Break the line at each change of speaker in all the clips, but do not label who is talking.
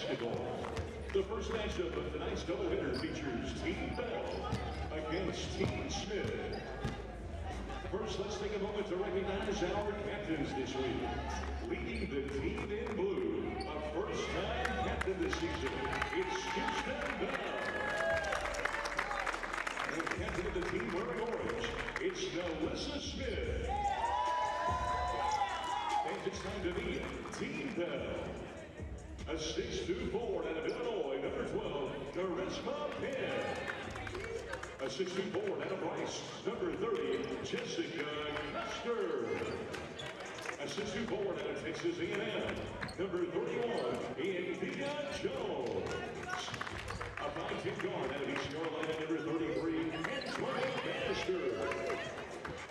basketball. The first matchup of tonight's doubleheader features Team Bell against Team Smith. First, let's take a moment to recognize our captains this week. Leading the team in blue, a first-time captain this season, it's Houston Bell. And captain of the team wearing orange, it's Melissa Smith. And it's time to meet Team Bell. A 6'2" forward out of Illinois, number 12, Charisma Penn. A 6'2" forward out of Rice, number 30, Jessica Custer. A 6'2" forward out of Texas A&M, number 31, India Jones. A 5'10" guard out of East Carolina, number 33, Antoine Bannister.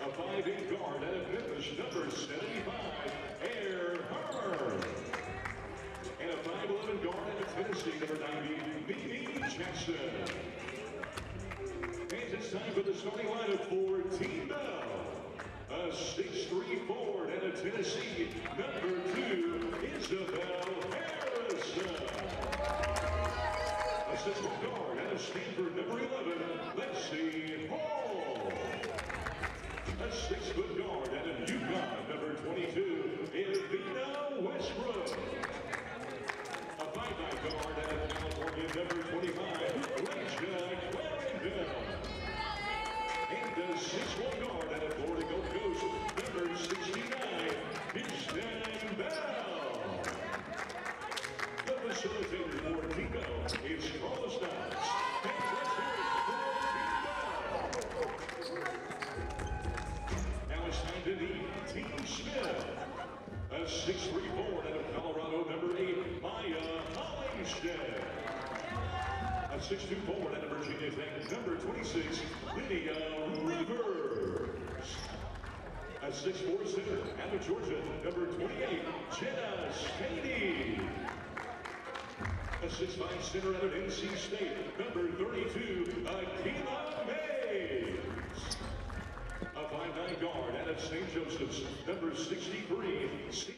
A 5'8" guard out of Memphis, number 75, Aaron Hearn. And a 5'11" guard out of Tennessee, number 90, Mimi Jackson. And it's time for the starting lineup for Team Bell. A 6'3" forward out of Tennessee, number 2, Isabel Harrison. A 6'1" guard out of Stanford, number 11, Lexi Hall. A 6-foot guard out of UConn, number 22, Evina Westbrook. A 5'9" guard out of California, number 25, Rachel Clarendon. And a 6'1" guard out of Florida Gulf Coast, number 69, Houston Bell. The facilitator for Team Bell is Carlos Dodds. And let's hear it for Team Bell. Now it's time to meet Team Smith. A 6'3" forward out of Colorado, number 8, Maya Hollingshead. A 6'2" forward out of Virginia Tech, number 26, Lydia Rivers. A 6'4" center out of Georgia, number 28, Jenna Spaney. A 6'5" center out of NC State, number 32, Akila Mays. A 5'9" guard out of St. Joseph's, number 63, Steve.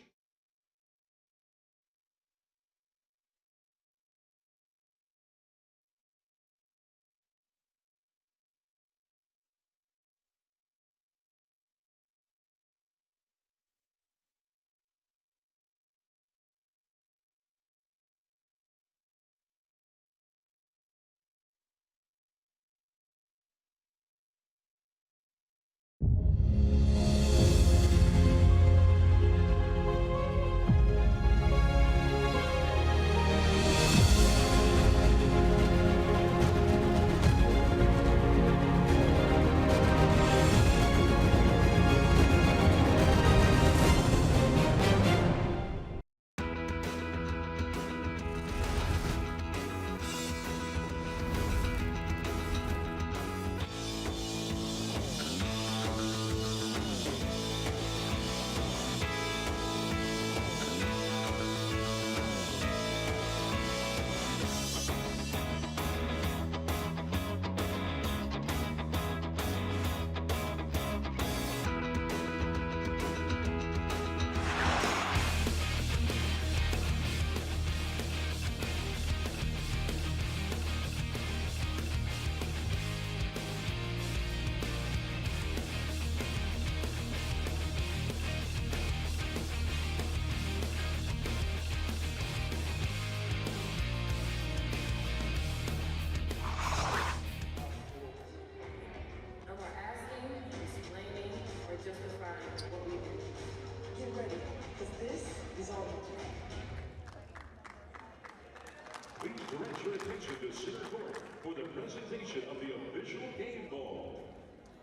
Please direct your attention to center court for the presentation of the official game ball.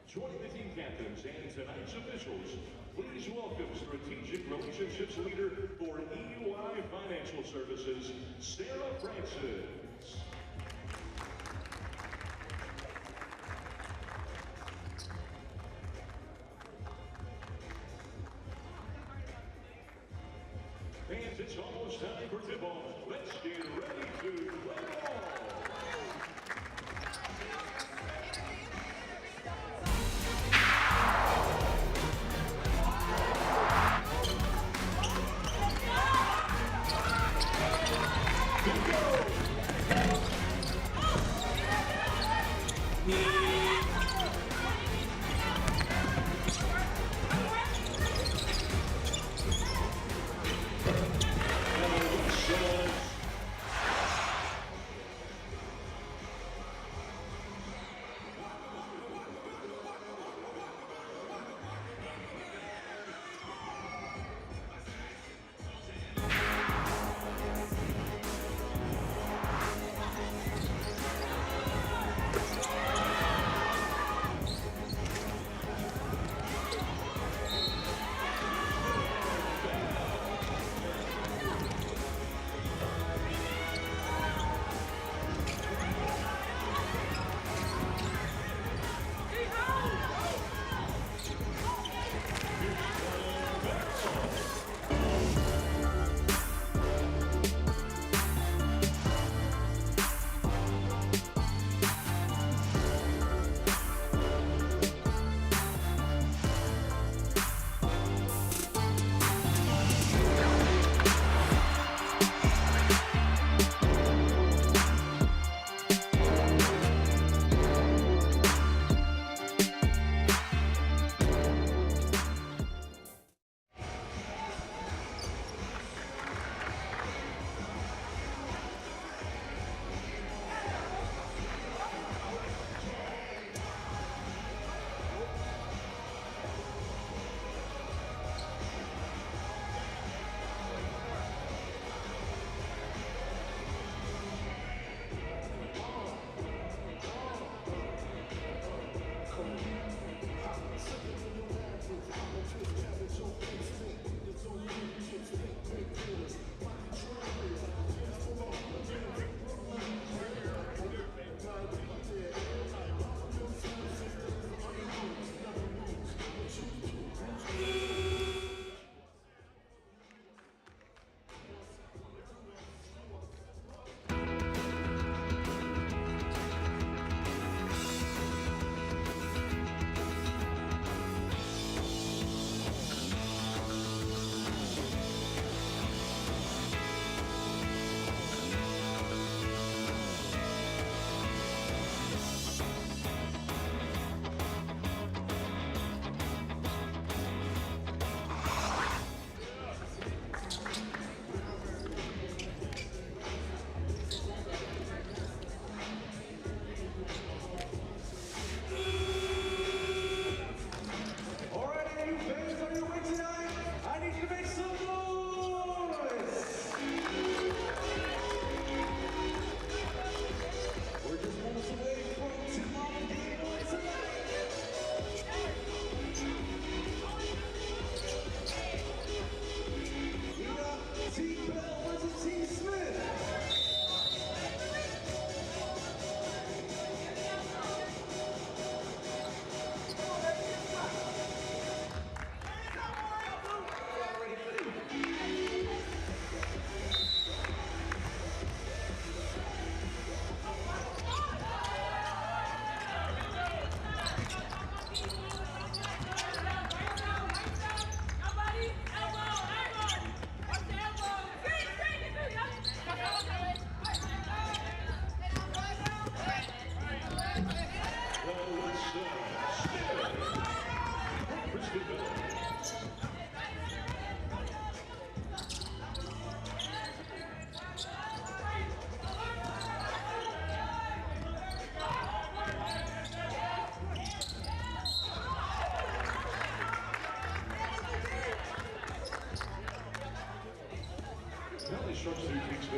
Joining the team captains and tonight's officials, please welcome Strategic Relationships Leader for EUI Financial Services, Sarah Francis. And it's almost time for tip-off. Let's get ready to play ball. Good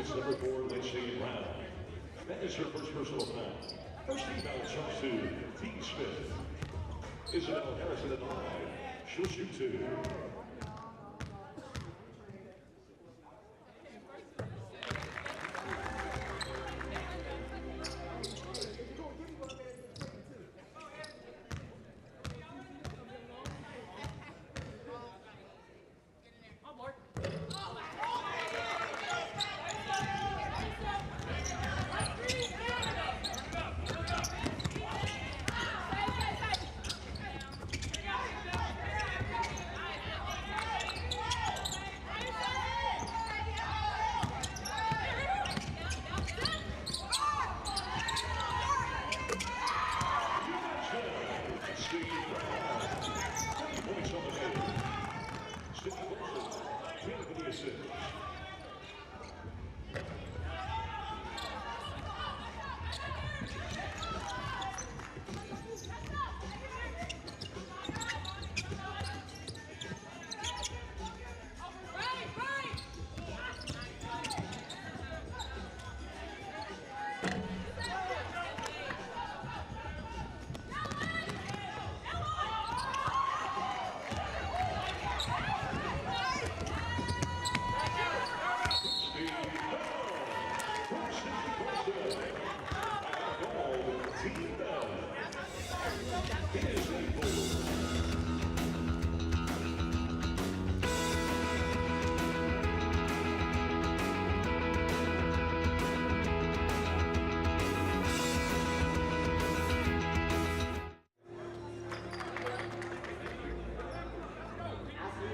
It's number 4, Lindsey Brown. That is her first personal foul. First team foul jumps to T. Smith. Isabel Harrison at the line. She'll shoot 2.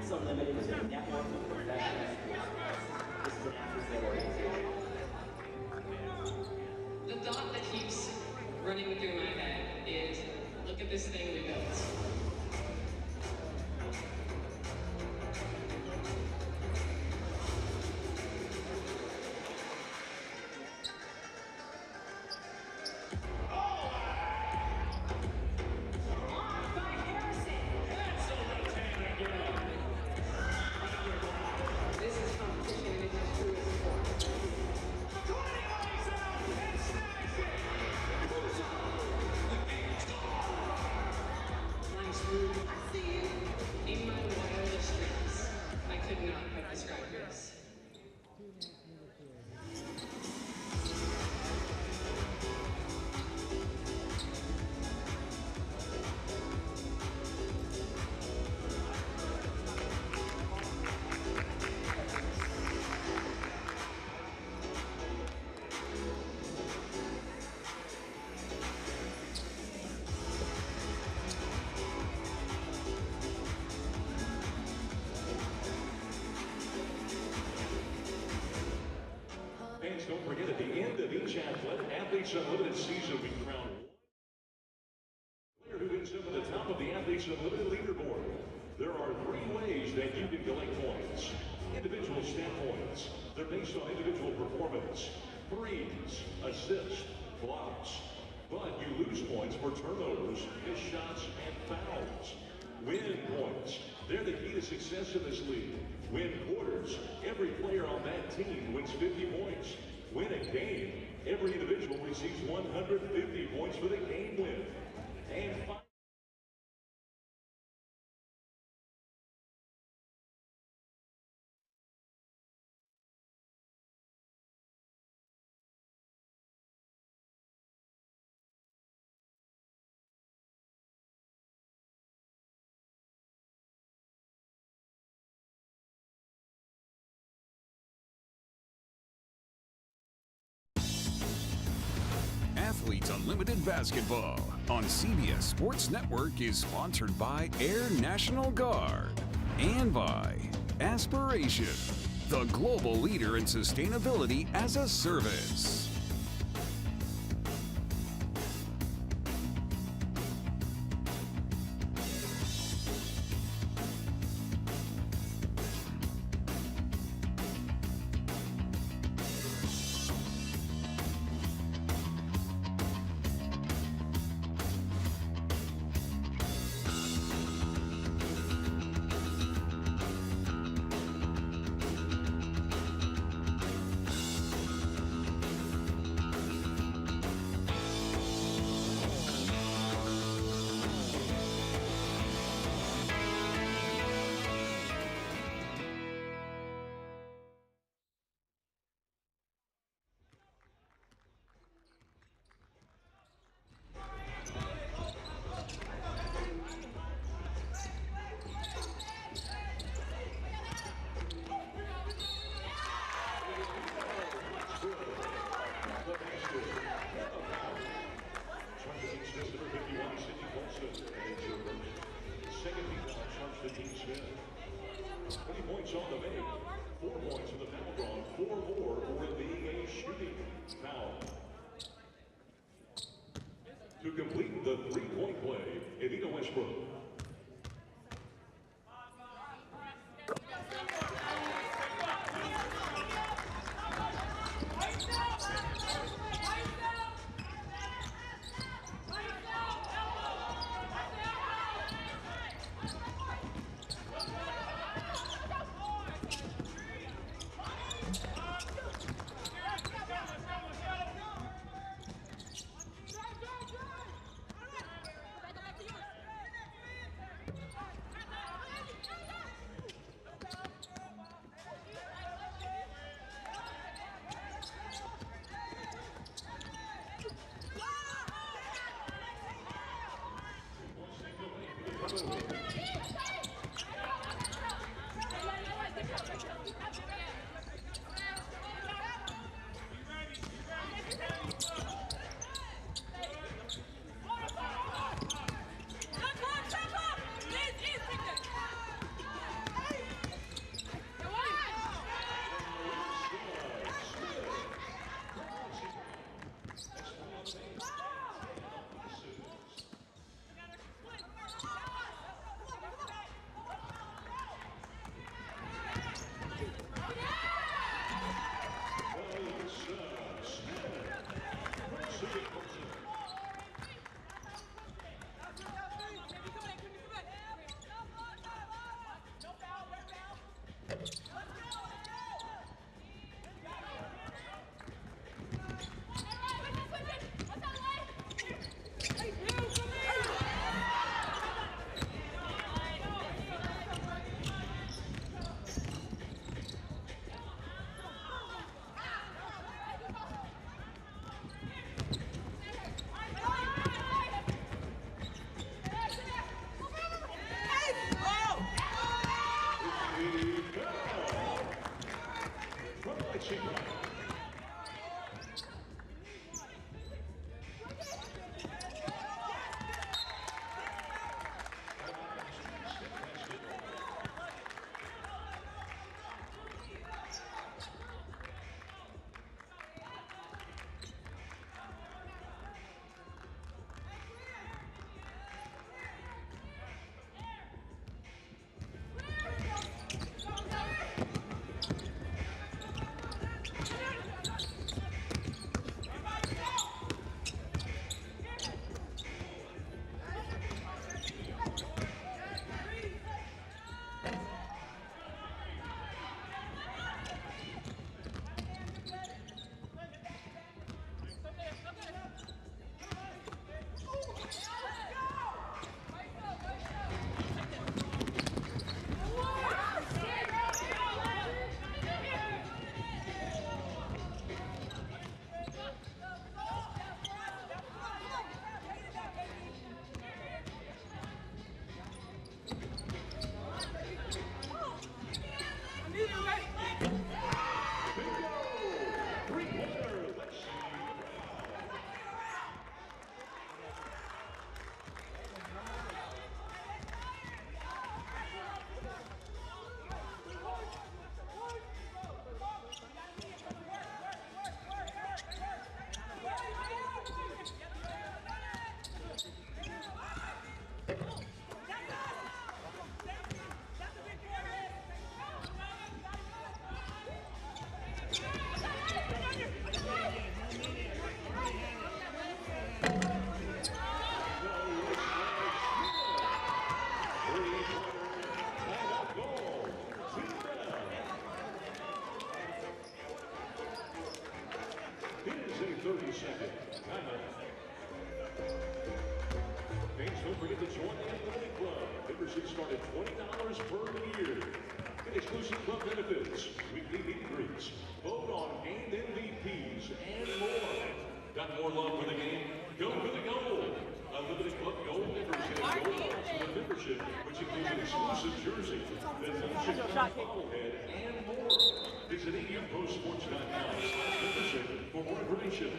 Unlimited is a network of professional sports. This is an athlete organization.
The thought that keeps running through my head is, look at this thing we built. In my wildest dreams, I could not have described this.
Fans, don't forget, at the end of each Athletes Unlimited season, we crown one player who ends up at the top of the Athletes Unlimited leaderboard. There are 3 ways that you can collect points. Individual stat points. They're based on individual performance. Threes, assists, blocks. But you lose points for turnovers, missed shots, and fouls. Win points. They're the key to success in this league. Win quarters. Every player on that team wins 50 points. Win a game. Every individual receives 150 points for the game win. And
Athletes Unlimited Basketball on CBS Sports Network is sponsored by Air National Guard and by Aspiration, the global leader in sustainability as a service.
To complete the three-point play, Evita Westbrook. Don't forget to join the Athletic Club. Membership start at $20 per year. Get exclusive club benefits, weekly meet and greets, vote on game MVPs, and more. Got more love for the game? Go for the gold. Unlimited Club Gold members get a gold ultimate membership, which includes an exclusive jersey, the Nation bobblehead, and more. Visit EMProSports.com/membership for more information.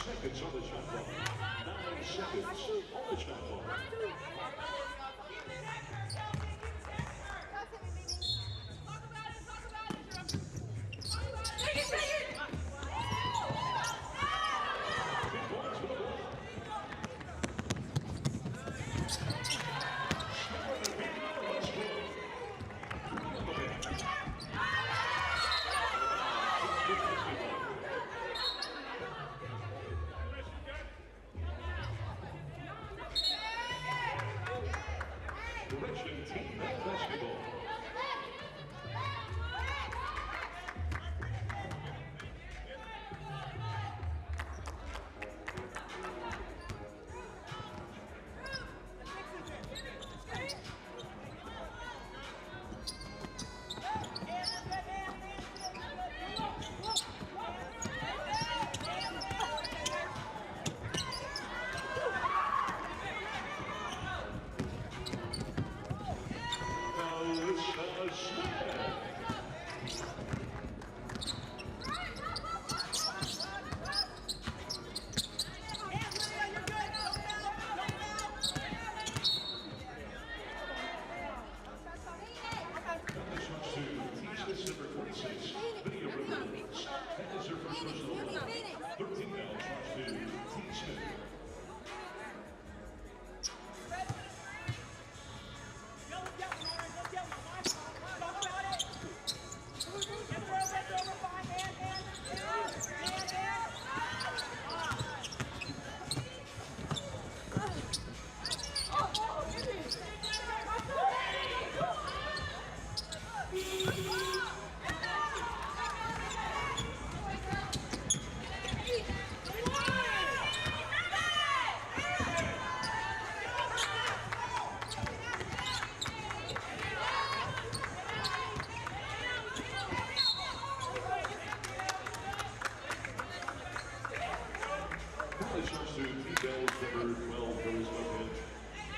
Seconds on the shot clock. 9 seconds on the shot clock. Direction Team Basketball.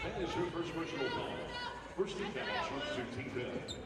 That is her first personal foul. First team foul starts to Team Bell.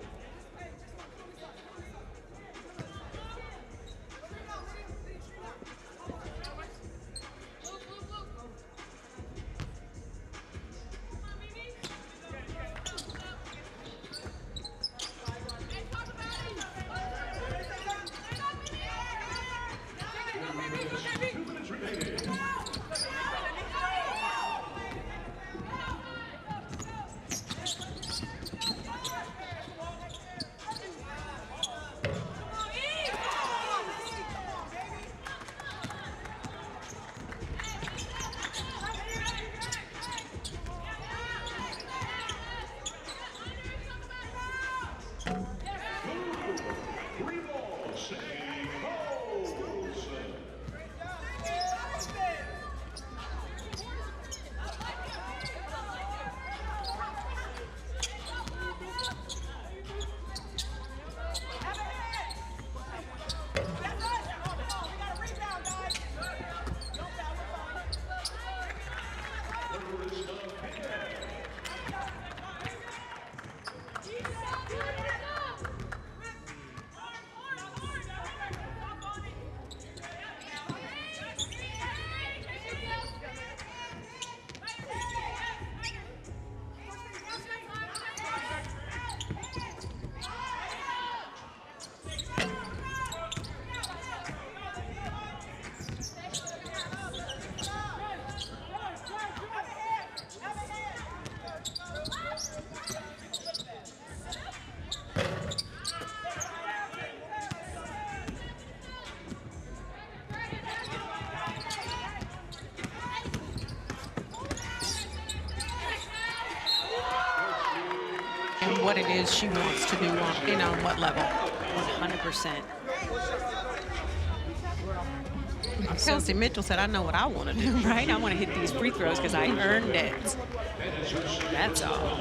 what it is she wants to do on, you know, on what level.
100%.
Kelsey Mitchell said, I know what I want to do.
Right? I want to hit these free throws because I earned it. That's all.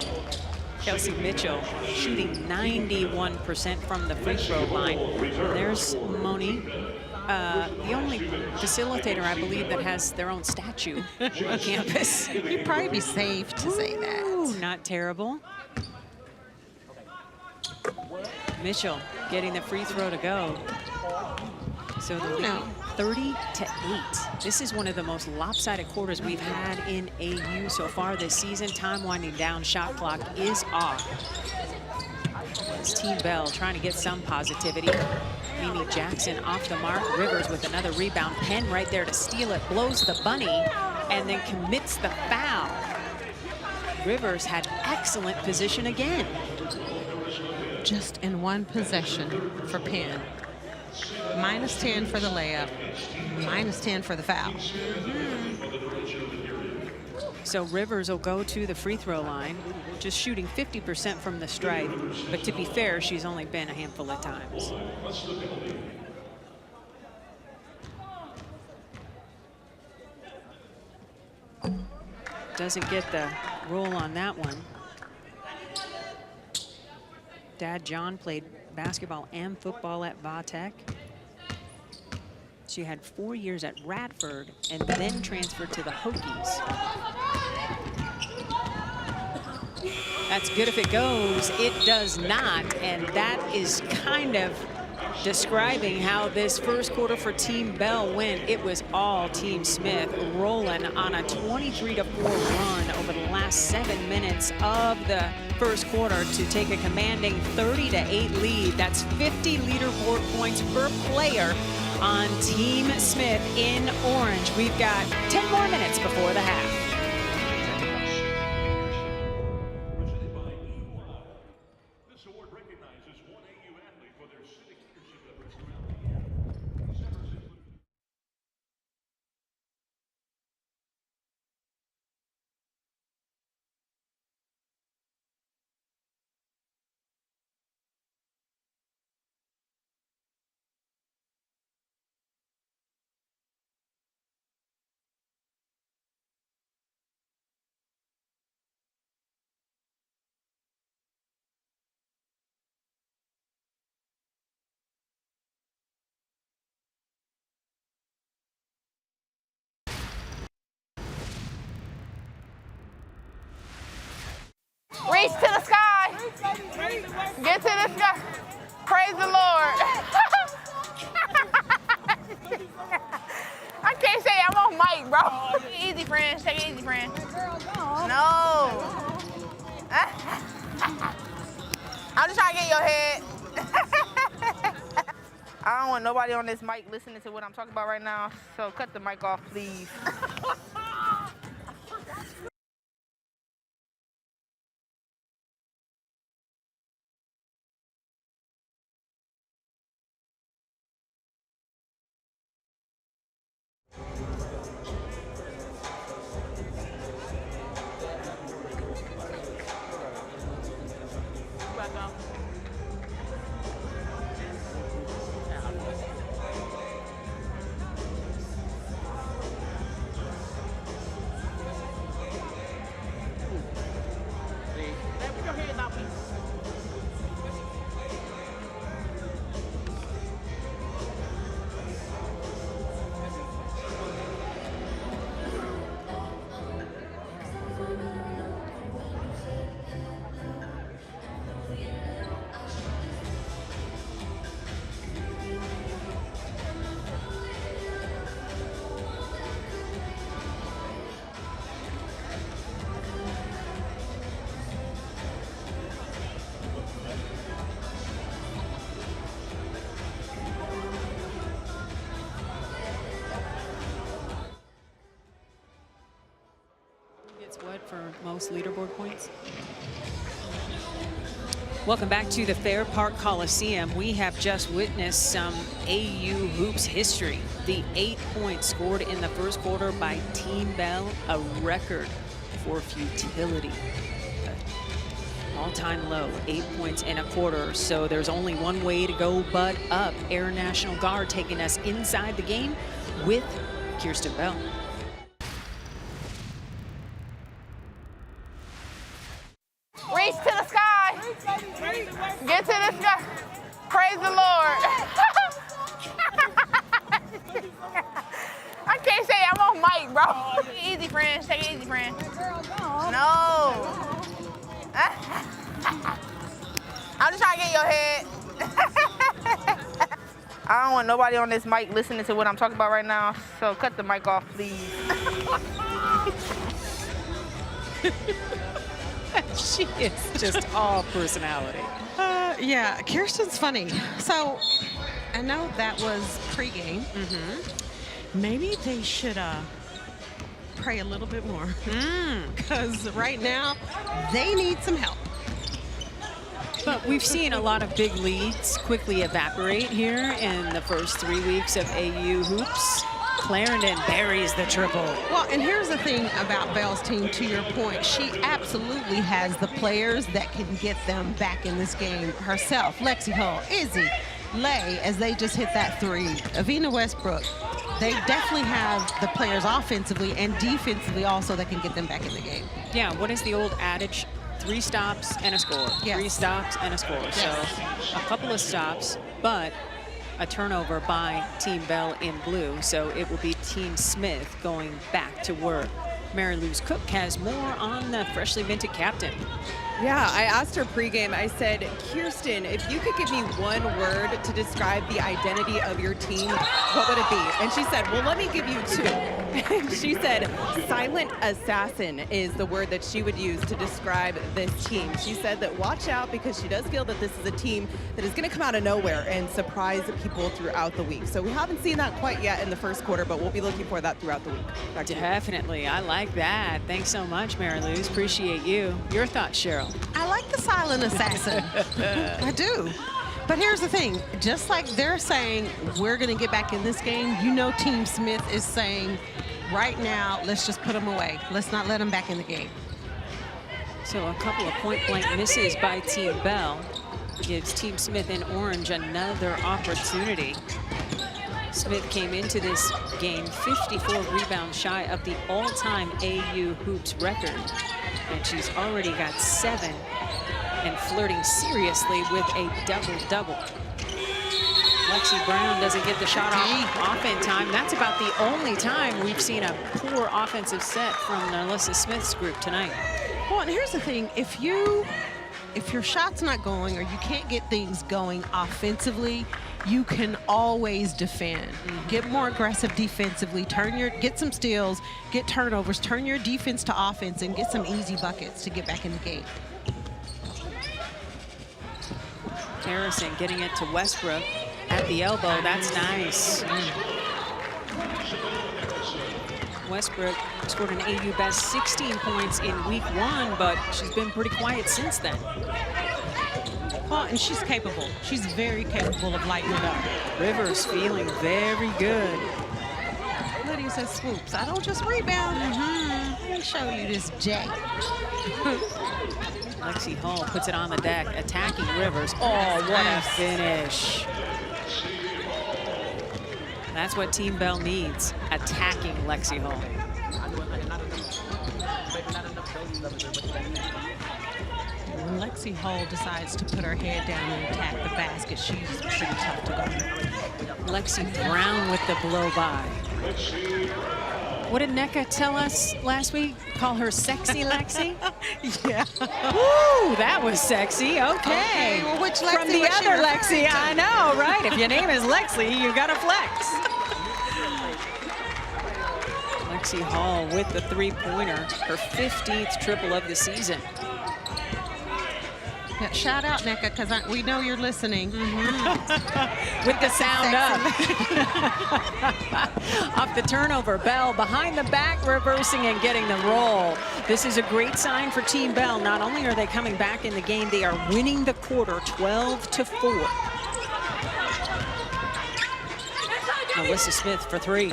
Kelsey Mitchell shooting 91% from the free throw line. There's Moni, the only facilitator, I believe, that has their own statue on campus.
You'd probably be safe to say that.
Ooh, not terrible. Mitchell getting the free throw to go. So the lead, 30-8. This is one of the most lopsided quarters we've had in AU so far this season. Time winding down, shot clock is off. It's Team Bell trying to get some positivity. Mimi Jackson off the mark. Rivers with another rebound. Penn right there to steal it, blows the bunny, and then commits the foul. Rivers had excellent position again.
Just in one possession for Penn. -10 for the layup, -10 for the foul.
So Rivers will go to the free throw line, just shooting 50% from the stripe. But to be fair, she's only been a handful of times. Doesn't get the roll on that one. Dad John played basketball and football at Vatech. She had 4 years at Radford and then transferred to the Hokies. That's good if it goes. It does not, and that is kind of describing how this first quarter for Team Bell went. It was all Team Smith rolling on a 23-4 run over the last 7 minutes of the first quarter to take a commanding 30-8 lead. That's 50 leaderboard points per player on Team Smith in orange. We've got 10 more minutes before the half.
This award recognizes one AU athlete for their civic leadership efforts throughout the year.
Reach to the sky. Get to the sky. Praise the Lord. I can't say I'm on mic, bro. Take it easy, friend. Take it easy, friend. No. I'm just trying to get your head. I don't want nobody on this mic listening to what I'm talking about right now, so cut the mic off, please.
What for most leaderboard points? Welcome back to the Fair Park Coliseum. We have just witnessed some AU hoops history. The 8 points scored in the first quarter by Team Bell, a record for futility. all-time low, 8 points and a quarter. So there's only one way to go but up. Air National Guard taking us inside the game with Kirsten Bell.
Reach to the sky. Get to the sky. Praise the Lord. I can't say I'm on mic, bro. Take it easy, friend. Take it easy, friend. No. I'm just trying to get in your head. I don't want nobody on this mic listening to what I'm talking about right now, so cut the mic off, please.
She is just all personality.
Yeah, Kirsten's funny. So I know that was pregame. Maybe they should pray a little bit more. Because right now, they need some help.
But we've seen a lot of big leads quickly evaporate here in the first 3 weeks of AU hoops. Clarendon buries the triple.
Well, and here's the thing about Bell's team, to your point. She absolutely has the players that can get them back in this game herself. Lexi Hull, Izzy, Lay, as they just hit that three. Avina Westbrook. They definitely have the players offensively and defensively also that can get them back in the game.
Yeah, what is the old adage? 3 stops and a score.
Yes.
3 stops and a score.
Yes.
So a couple of stops, but a turnover by Team Bell in blue. So it will be Team Smith going back to work. Mary Louise Cook has more on the freshly minted captain.
Yeah, I asked her pregame, I said, Kirsten, if you could give me one word to describe the identity of your team, what would it be? And she said, well, let me give you 2. She said, silent assassin is the word that she would use to describe this team. She said that watch out because she does feel that this is a team that is going to come out of nowhere and surprise people throughout the week. So we haven't seen that quite yet in the first quarter, but we'll be looking for that throughout the week. Back to you.
Definitely. I like that. Thanks so much, Mary Louise. Appreciate you. Your thoughts, Cheryl?
I like the silent assassin. I do. But here's the thing. Just like they're saying, we're going to get back in this game, you know Team Smith is saying, right now, let's just put them away. Let's not let them back in the game.
So a couple of point-blank misses by Team Bell gives Team Smith in orange another opportunity. Smith came into this game 54 rebounds shy of the all-time AU hoops record. And she's already got 7 and flirting seriously with a double-double. Lexi Brown doesn't get the shot off in time. That's about the only time we've seen a poor offensive set from Alyssa Smith's group tonight.
Well, and here's the thing. If your shot's not going or you can't get things going offensively, you can always defend. Get more aggressive defensively, get some steals, get turnovers, turn your defense to offense, and get some easy buckets to get back in the game.
Harrison getting it to Westbrook at the elbow. That's nice. Westbrook scored an AU best 16 points in week 1, but she's been pretty quiet since then.
Well, and she's capable. She's very capable of lighting it up.
Rivers feeling very good.
Lydia says swoops. I don't just rebound. Let me show you this J.
Lexi Hull puts it on the deck, attacking Rivers. Oh, what a finish. That's what Team Bell needs, attacking Lexi Hull.
When Lexi Hull decides to put her head down and attack the basket, she's pretty tough to guard.
Lexi Brown with the blow-by. What did NECA tell us last week? Call her Sexy Lexi?
Yeah.
Woo, that was sexy. Okay.
Well, which Lexi
from the
was she
other
referring
Lexi,
to?
I know, right? If your name is Lexi, you gotta flex. Lexi Hull with the 3-pointer, her 15th triple of the season.
Yeah, shout out, NECA, because we know you're listening.
With the sound up. Off the turnover, Bell behind the back, reversing and getting the roll. This is a great sign for Team Bell. Not only are they coming back in the game, they are winning the quarter 12-4. Alyssa Smith for 3.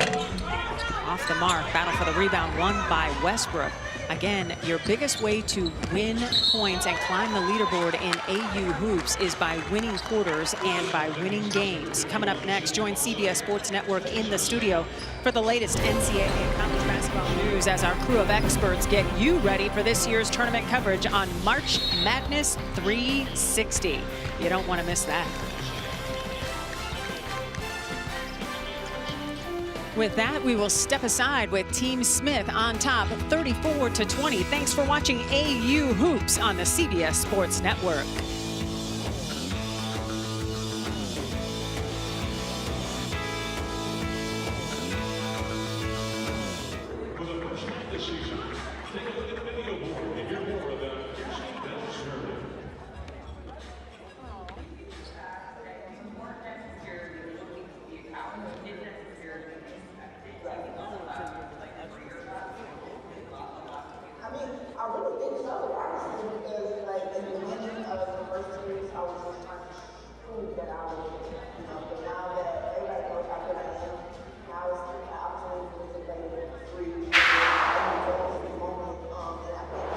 Off the mark, battle for the rebound won by Westbrook. Again, your biggest way to win points and climb the leaderboard in AU hoops is by winning quarters and by winning games. Coming up next, join CBS Sports Network in the studio for the latest NCAA and college basketball news as our crew of experts get you ready for this year's tournament coverage on March Madness 360. You don't want to miss that. With that, we will step aside with Team Smith on top, 34-20. Thanks for watching AU Hoops on the CBS Sports Network.
For the first time this season, take a look at the video board and hear more about Kirsten Bell's journey.
I really think so, honestly, because like in the beginning of the first series, I was just trying to prove that I was, but now that everybody knows how good I am, now it's the opportunity for me to play free. And the moment, and I think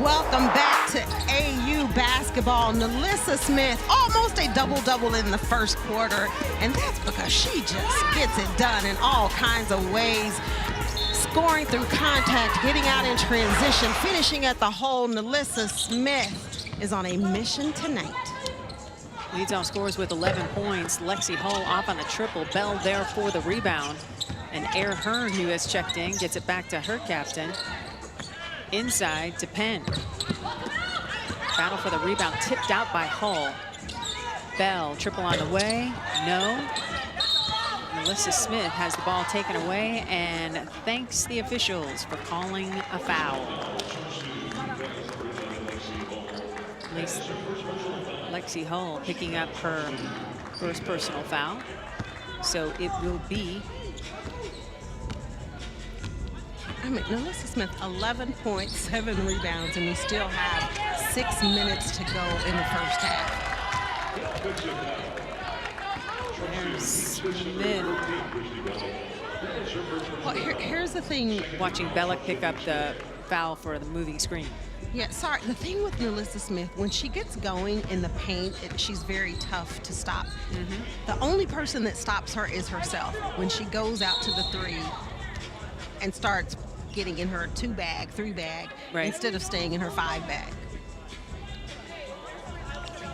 Welcome back to AU basketball. NaLyssa Smith, almost a double-double in the first quarter, and that's because she just gets it done in all kinds of ways. Scoring through contact, getting out in transition, finishing at the hole. NaLyssa Smith is on a mission tonight.
Leads all scorers with 11 points. Lexi Hull off on the triple. Bell there for the rebound. And Air Hearn, who has checked in, gets it back to her captain. Inside to Penn. Battle for the rebound, tipped out by Hull. Bell, triple on the way, no. NaLyssa Smith has the ball taken away and thanks the officials for calling a foul. Lexi Hull picking up her first personal foul. So it will be
NaLyssa Smith, 11 points, 7 rebounds, and we still have 6 minutes to go in the first half.
There's Smith.
Well, here's the thing.
Watching Bellick pick up the foul for the moving screen.
Yeah, sorry. The thing with NaLyssa Smith, when she gets going in the paint, she's very tough to stop. The only person that stops her is herself. When she goes out to the three and starts getting in her 2-bag, 3-bag,
right,
instead of staying in her 5-bag.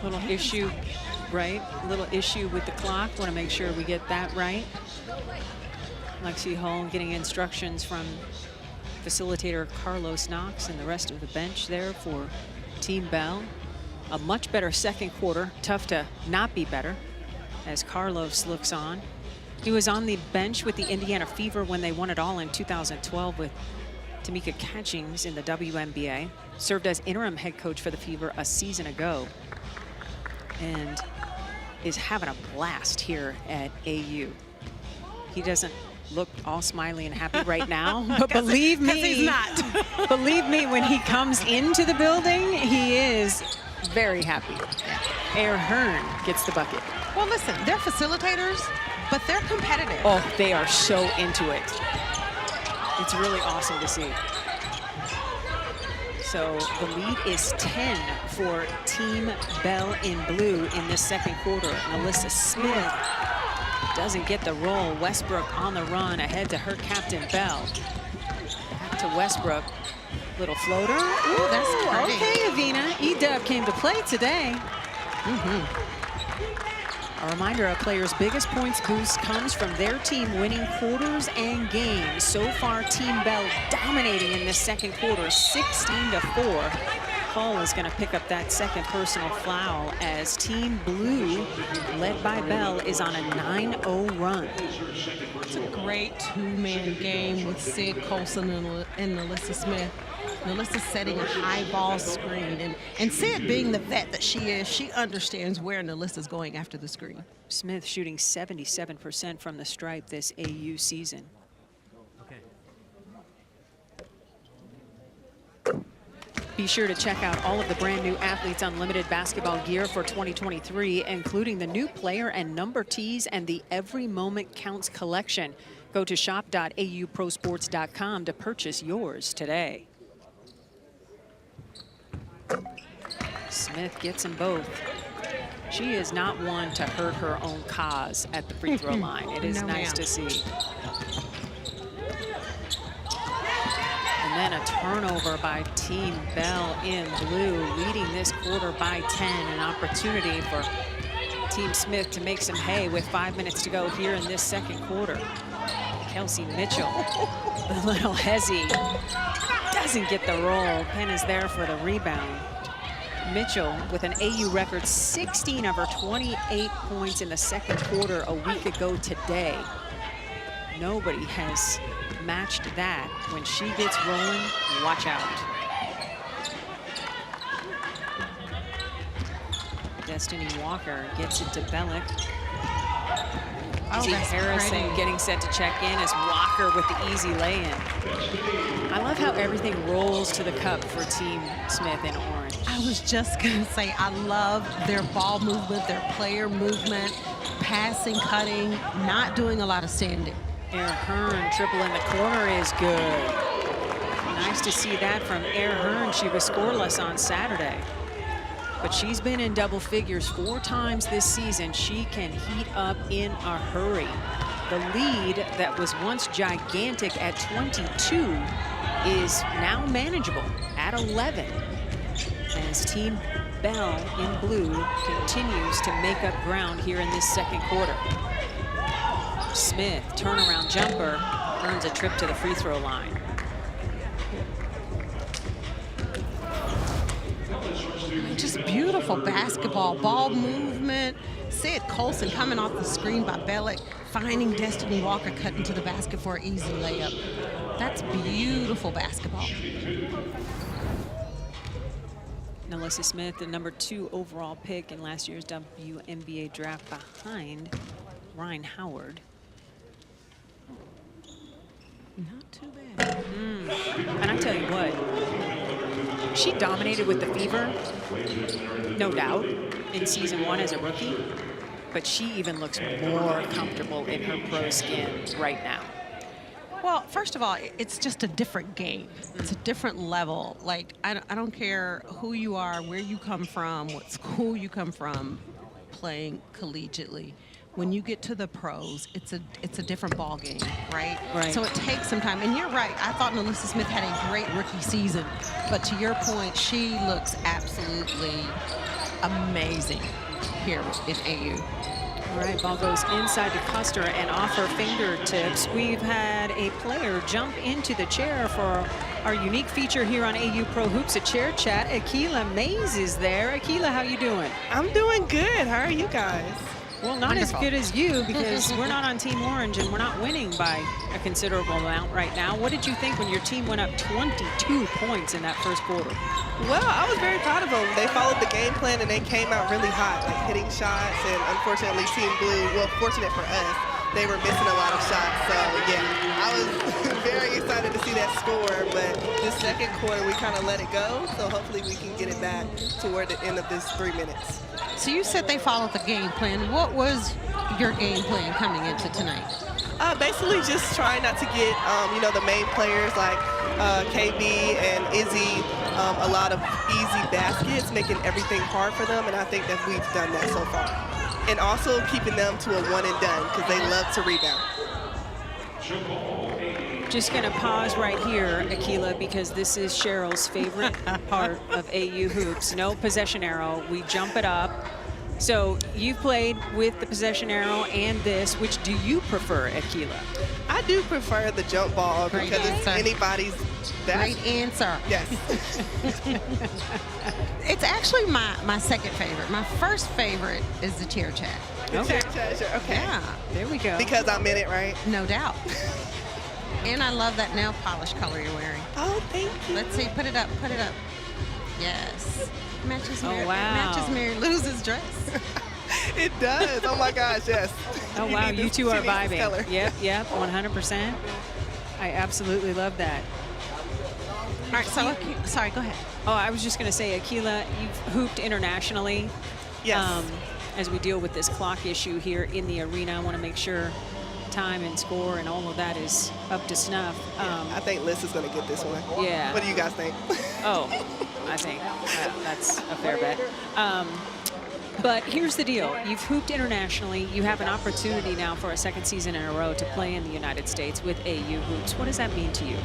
Little issue, right? Little issue with the clock. Want to make sure we get that right. Lexi Hull getting instructions from facilitator Carlos Knox and the rest of the bench there for Team Bell. a much better second quarter. Tough to not be better as Carlos looks on. He was on the bench with the Indiana Fever when they won it all in 2012 with Tamika Catchings in the WNBA. Served as interim head coach for the Fever a season ago. And is having a blast here at AU. He doesn't look all smiley and happy right now, but believe me,
he's not.
Believe me, when he comes into the building, he is very happy. Air Hearn gets the bucket.
Well, listen, they're facilitators, but they're competitive.
Oh, they are so into it. It's really awesome to see. So the lead is 10 for Team Bell in blue in this second quarter. Melissa Smith doesn't get the roll. Westbrook on the run ahead to her captain Bell. Back to Westbrook. Little floater. Ooh,
that's pretty.
Okay, Avina. E-Dub came to play today. A reminder, a player's biggest points boost comes from their team winning quarters and games. So far, Team Bell dominating in this second quarter, 16-4. Hull is going to pick up that second personal foul as Team Blue, led by Bell, is on a 9-0 run.
It's a great two-man game with Sid Colson and Nalissa Smith. Nalissa setting a high ball screen, and Sid, being the vet that she is, she understands where Nalissa's going after the screen.
Smith shooting 77% from the stripe this AU season. Be sure to check out all of the brand new Athletes Unlimited basketball gear for 2023, including the new player and number tees and the Every Moment Counts collection. Go to shop.auprosports.com to purchase yours today. Smith gets them both. She is not one to hurt her own cause at the free throw line. It is nice to see. And then a turnover by Team Bell in blue, leading this quarter by 10. An opportunity for Team Smith to make some hay with 5 minutes to go here in this second quarter. Kelsey Mitchell, the little hezzy, doesn't get the roll. Penn is there for the rebound. Mitchell with an AU record 16 of her 28 points in the second quarter a week ago today. Nobody has matched that. When she gets rolling, watch out. Destiny Walker gets it to Bellick. Izzy Harrison getting set to check in as Walker with the easy lay-in. I love how everything rolls to the cup for Team Smith in orange.
I was just going to say, I love their ball movement, their player movement, passing, cutting, not doing a lot of standing.
Air Hearn triple in the corner is good. Nice to see that from Air Hearn. She was scoreless on Saturday, but she's been in double figures 4 times this season. She can heat up in a hurry. The lead that was once gigantic at 22 is now manageable at 11 as Team Bell in blue continues to make up ground here in this second quarter. Smith, turnaround jumper, earns a trip to the free throw line.
Just beautiful basketball, ball movement. Sid Colson coming off the screen by Bellick, finding Destiny Walker cutting to the basket for an easy layup. That's beautiful basketball.
Nalissa Smith, the #2 overall pick in last year's WNBA draft behind Ryan Howard.
Not too bad.
And I tell you what, she dominated with the Fever, no doubt, in season 1 as a rookie, but she even looks more comfortable in her pro skin right now.
Well, first of all, it's just a different game. It's a different level. Like, I don't care who you are, where you come from, what school you come from, playing collegiately. When you get to the pros, it's a different ball game, right?
Right.
So it takes some time. And you're right. I thought Nalissa Smith had a great rookie season, but to your point, she looks absolutely amazing here in AU.
All right, ball goes inside to Custer and off her fingertips. We've had a player jump into the chair for our unique feature here on AU Pro Hoops, a chair chat. Akilah Mays is there. Akilah, how you doing?
I'm doing good. How are you guys?
Well, not as good as you, because we're not on Team Orange and we're not winning by a considerable amount right now. What did you think when your team went up 22 points in that first quarter?
Well, I was very proud of them. They followed the game plan and they came out really hot, like hitting shots. And unfortunately, Team Blue, well, fortunate for us, they were missing a lot of shots. So, yeah, I was very excited to see that score. But this second quarter, we kind of let it go. So hopefully we can get it back toward the end of this 3 minutes.
So you said they followed the game plan. What was your game plan coming into tonight?
Basically just trying not to get, you know, the main players like KB and Izzy a lot of easy baskets, making everything hard for them, and I think that we've done that so far. And also keeping them to a one and done, because they love to rebound.
Just going to pause right here, Akilah, because this is Cheryl's favorite part of AU Hoops. No possession arrow. We jump it up. So you've played with the possession arrow and this. Which do you prefer, Akilah?
I do prefer the jump ball because it's anybody's best.
Great answer.
Yes.
It's actually my second favorite. My first favorite is the chair chat.
Okay. Okay.
Yeah.
There we go.
Because I'm in it, right?
No doubt. And I love that nail polish color you're wearing.
Oh, thank you.
Let's see. Put it up. Put it up. Yes. Matches Mary,
wow.
Matches Mary Lou's dress.
It does. Oh, my gosh, yes.
Oh, wow. You two are vibing.
Color.
Yep, 100%. I absolutely love that.
All right, so, sorry, go ahead.
Oh, I was just going to say, Akilah, you've hooped internationally.
Yes.
As we deal with this clock issue here in the arena, I want to make sure time and score and all of that is up to snuff.
I think Liz is going to get this one.
Yeah.
What do you guys think?
Oh, I think that's a fair bet. But here's the deal. You've hooped internationally. You have an opportunity now for a second season in a row to play in the United States with AU Hoops. What does that mean to you?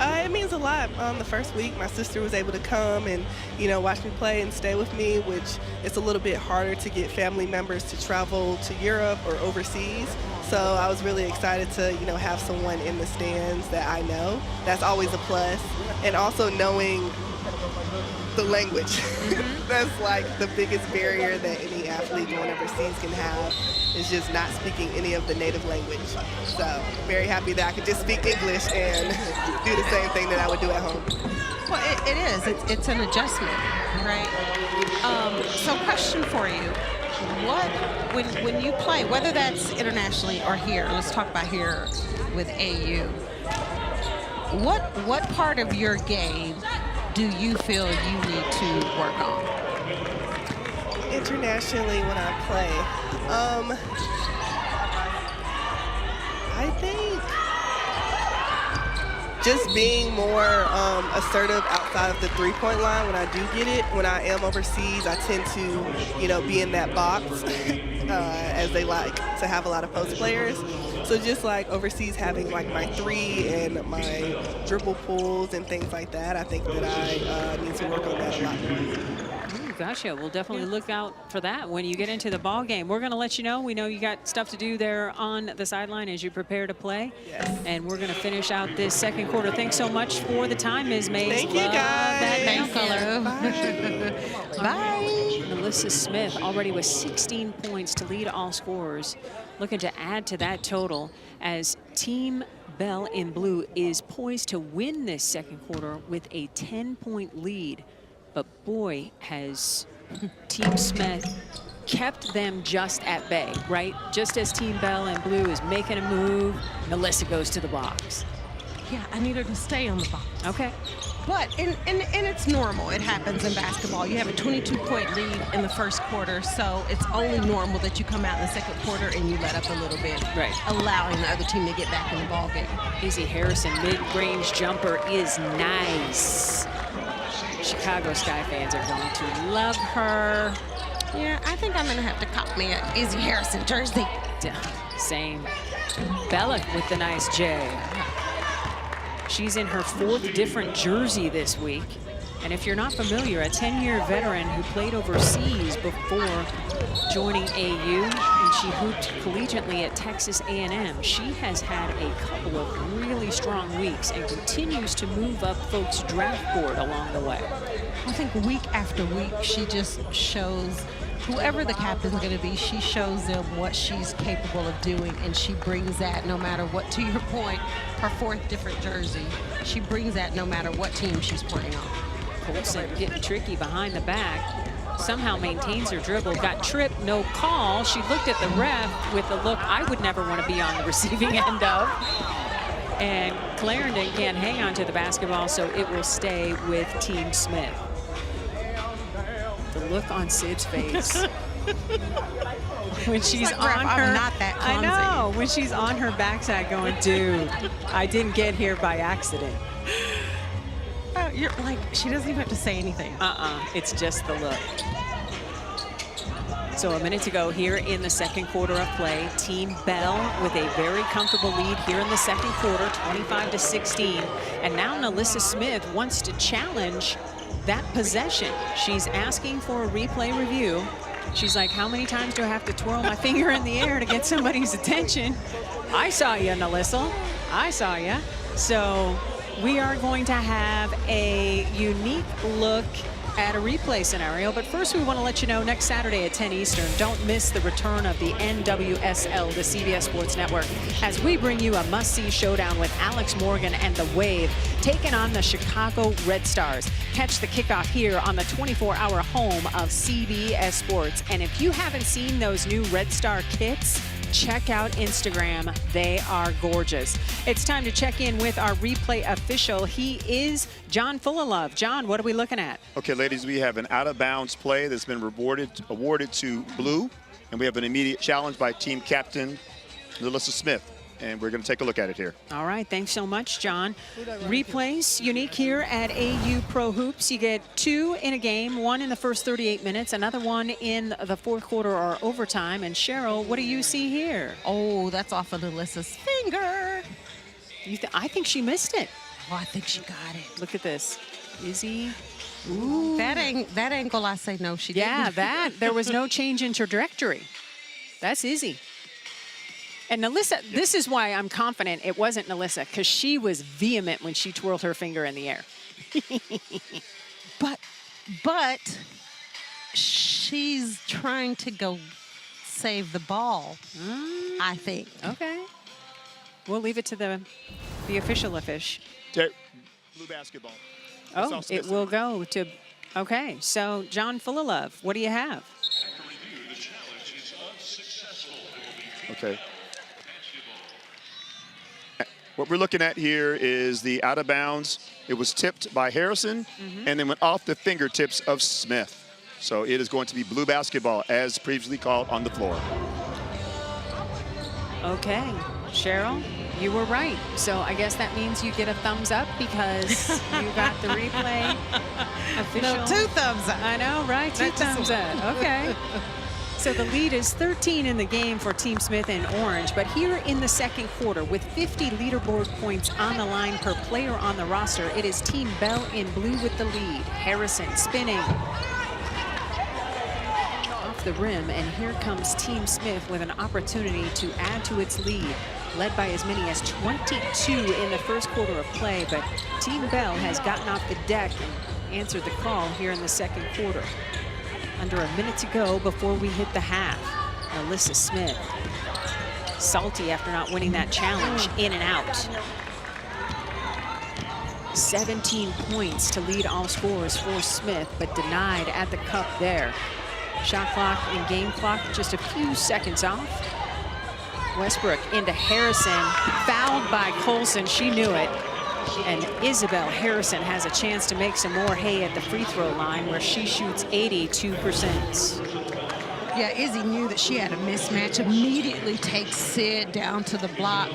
It means a lot. The first week, my sister was able to come and, you know, watch me play and stay with me, which it's a little bit harder to get family members to travel to Europe or overseas. So I was really excited to, you know, have someone in the stands that I know. That's always a plus. And also knowing the language. That's like the biggest barrier that any athlete going overseas can have, is just not speaking any of the native language. So very happy that I could just speak English and do the same thing that I would do at home.
Well, it is. It's an adjustment, right? So question for you. When you play, whether that's internationally or here, let's talk about here with AU, what part of your game do you feel you need to work on?
Internationally, when I play, I think just being more assertive outside of the three-point line when I do get it. When I am overseas, I tend to, you know, be in that box as they like to have a lot of post players. So just like overseas having like my three and my dribble pulls and things like that, I think that I need to work on that a lot.
Gotcha. We'll definitely look out for that when you get into the ball game. We're going to let you know. We know you got stuff to do there on the sideline as you prepare to play.
Yes.
And we're going to finish out this second quarter. Thanks so much for the time, Ms. Mays.
Thank you, guys.
That nail color.
Bye.
Bye.
Melissa Smith already with 16 points to lead all scorers. Looking to add to that total as Team Bell in blue is poised to win this second quarter with a 10-point lead. But boy, has Team Smith kept them just at bay, right? Just as Team Bell in blue is making a move, Melissa goes to the box.
Yeah, I need her to stay on the box.
Okay.
But, and it's normal. It happens in basketball. You have a 22-point lead in the first quarter, so it's only normal that you come out in the second quarter and you let up a little bit,
right,
allowing the other team to get back in the ball game.
Izzy Harrison, mid-range jumper is nice. Chicago Sky fans are going to love her.
Yeah, I think I'm going to have to cop me an Izzy Harrison jersey.
Same. Bella with the nice J. She's in her 4th different jersey this week. And if you're not familiar, a 10-year veteran who played overseas before joining AU, when she hooped collegiately at Texas A&M. She has had a couple of really strong weeks and continues to move up folks' draft board along the way.
I think week after week, she just shows whoever the captain's going to be, she shows them what she's capable of doing, and she brings that no matter what. To your point, her 4th different jersey, she brings that no matter what team she's playing on.
Colson getting tricky behind the back. Somehow maintains her dribble. Got tripped, no call. She looked at the ref with a look I would never want to be on the receiving end of. And Clarendon can't hang on to the basketball, so it will stay with Team Smith. The look on Sid's face when she's
like,
on her,
I'm not that clumsy.
I know, when she's on her backside going, dude, I didn't get here by accident.
You're like, she doesn't even have to say anything.
It's just the look. So a minute to go here in the second quarter of play. Team Bell with a very comfortable lead here in the second quarter, 25-16. And now Nalissa Smith wants to challenge that possession. She's asking for a replay review. She's like, how many times do I have to twirl my finger in the air to get somebody's attention? I saw you, Nalissa. I saw you. So we are going to have a unique look at a replay scenario, but first we want to let you know next Saturday at 10 Eastern, don't miss the return of the NWSL, the CBS Sports Network, as we bring you a must-see showdown with Alex Morgan and the Wave taking on the Chicago Red Stars. Catch the kickoff here on the 24-hour home of CBS Sports. And if you haven't seen those new Red Star kits, check out Instagram. They are gorgeous. It's time to check in with our replay official. He is John Fullalove. John, what are we looking at?
Okay, ladies, we have an out-of-bounds play that's been awarded to Blue, and we have an immediate challenge by team captain Nalissa Smith. And we're going to take a look at it here.
All right, thanks so much, John. Replays, unique here at AU Pro Hoops. You get 2 in a game, 1 in the first 38 minutes, another one in the fourth quarter or overtime. And Cheryl, what do you see here?
Oh, that's off of Nalissa's finger.
I think she missed it.
Oh, I think she got it.
Look at this. Izzy.
Ooh. That angle, I say no, she didn't.
Yeah, there was no change in trajectory. That's Izzy. And Nalissa, this is why I'm confident it wasn't Nalissa, because she was vehement when she twirled her finger in the air.
but she's trying to go save the ball, I think.
Okay. We'll leave it to the official offish.
Blue basketball.
Oh, it will go to, okay. So, John Fullalove, what do you have?
Okay. What we're looking at here is the out of bounds. It was tipped by Harrison and then went off the fingertips of Smith. So it is going to be blue basketball as previously called on the floor.
Okay, Cheryl, you were right. So I guess that means you get a thumbs up because you got the replay official.
No, 2 thumbs up.
I know, right? 2 thumbs up. Okay. So the lead is 13 in the game for Team Smith in orange, but here in the second quarter, with 50 leaderboard points on the line per player on the roster, it is Team Bell in blue with the lead. Harrison spinning off the rim, and here comes Team Smith with an opportunity to add to its lead, led by as many as 22 in the first quarter of play, but Team Bell has gotten off the deck and answered the call here in the second quarter. Under a minute to go before we hit the half. Nalissa Smith, salty after not winning that challenge, in and out. 17 points to lead all scorers for Smith, but denied at the cup there. Shot clock and game clock just a few seconds off. Westbrook into Harrison, fouled by Colson, she knew it. And Isabel Harrison has a chance to make some more hay at the free throw line where she shoots 82%.
Yeah, Izzy knew that she had a mismatch, immediately takes Sid down to the block.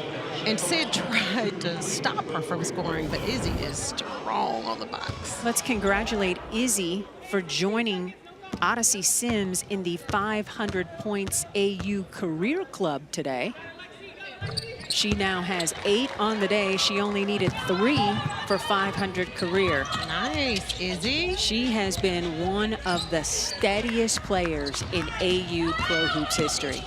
And Sid tried to stop her from scoring, but Izzy is strong on the box.
Let's congratulate Izzy for joining Odyssey Sims in the 500 Points AU Career Club today. She now has 8 on the day. She only needed 3 for 500 career.
Nice, Izzy.
She has been one of the steadiest players in AU Pro Hoops history.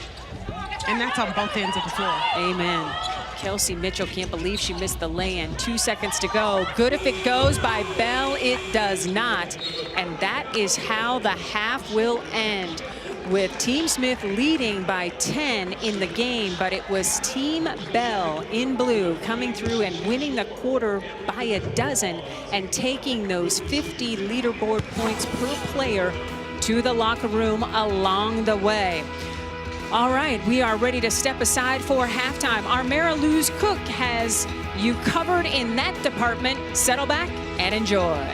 And that's on both ends of the floor.
Amen. Kelsey Mitchell can't believe she missed the lay-in. 2 seconds to go. Good if it goes by Bell. It does not. And that is how the half will end, with Team Smith leading by 10 in the game, but it was Team Bell in blue coming through and winning the quarter by a dozen and taking those 50 leaderboard points per player to the locker room along the way. All right, we are ready to step aside for halftime. Our Mary Lou's Cook has you covered in that department. Settle back and enjoy.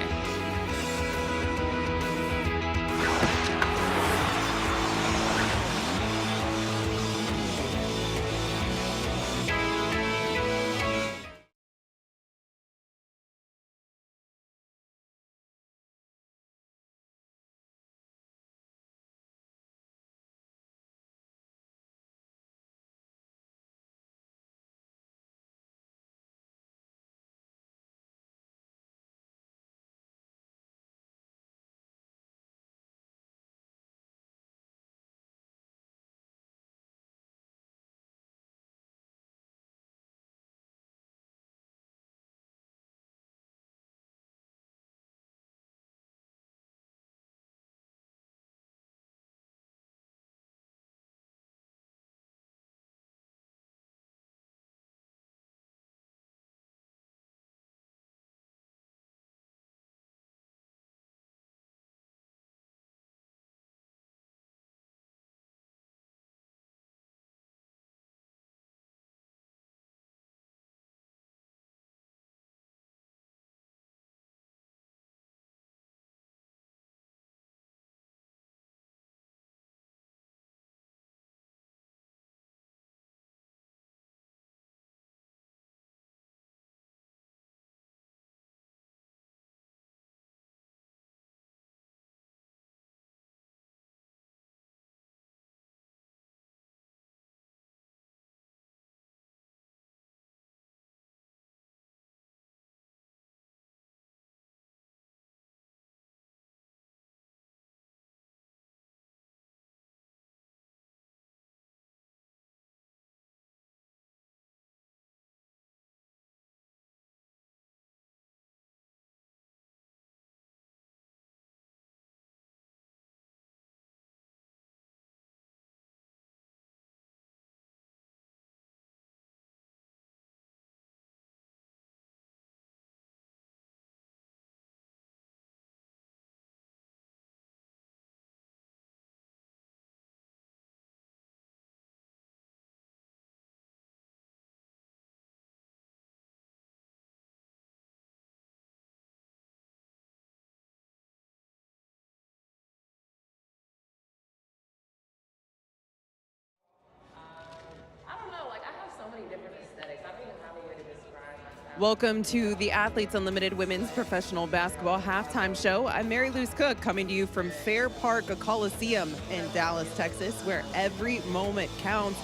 Welcome to the Athletes Unlimited Women's Professional Basketball Halftime Show. I'm Mary Lou's Cook, coming to you from Fair Park Coliseum in Dallas, Texas, where every moment counts.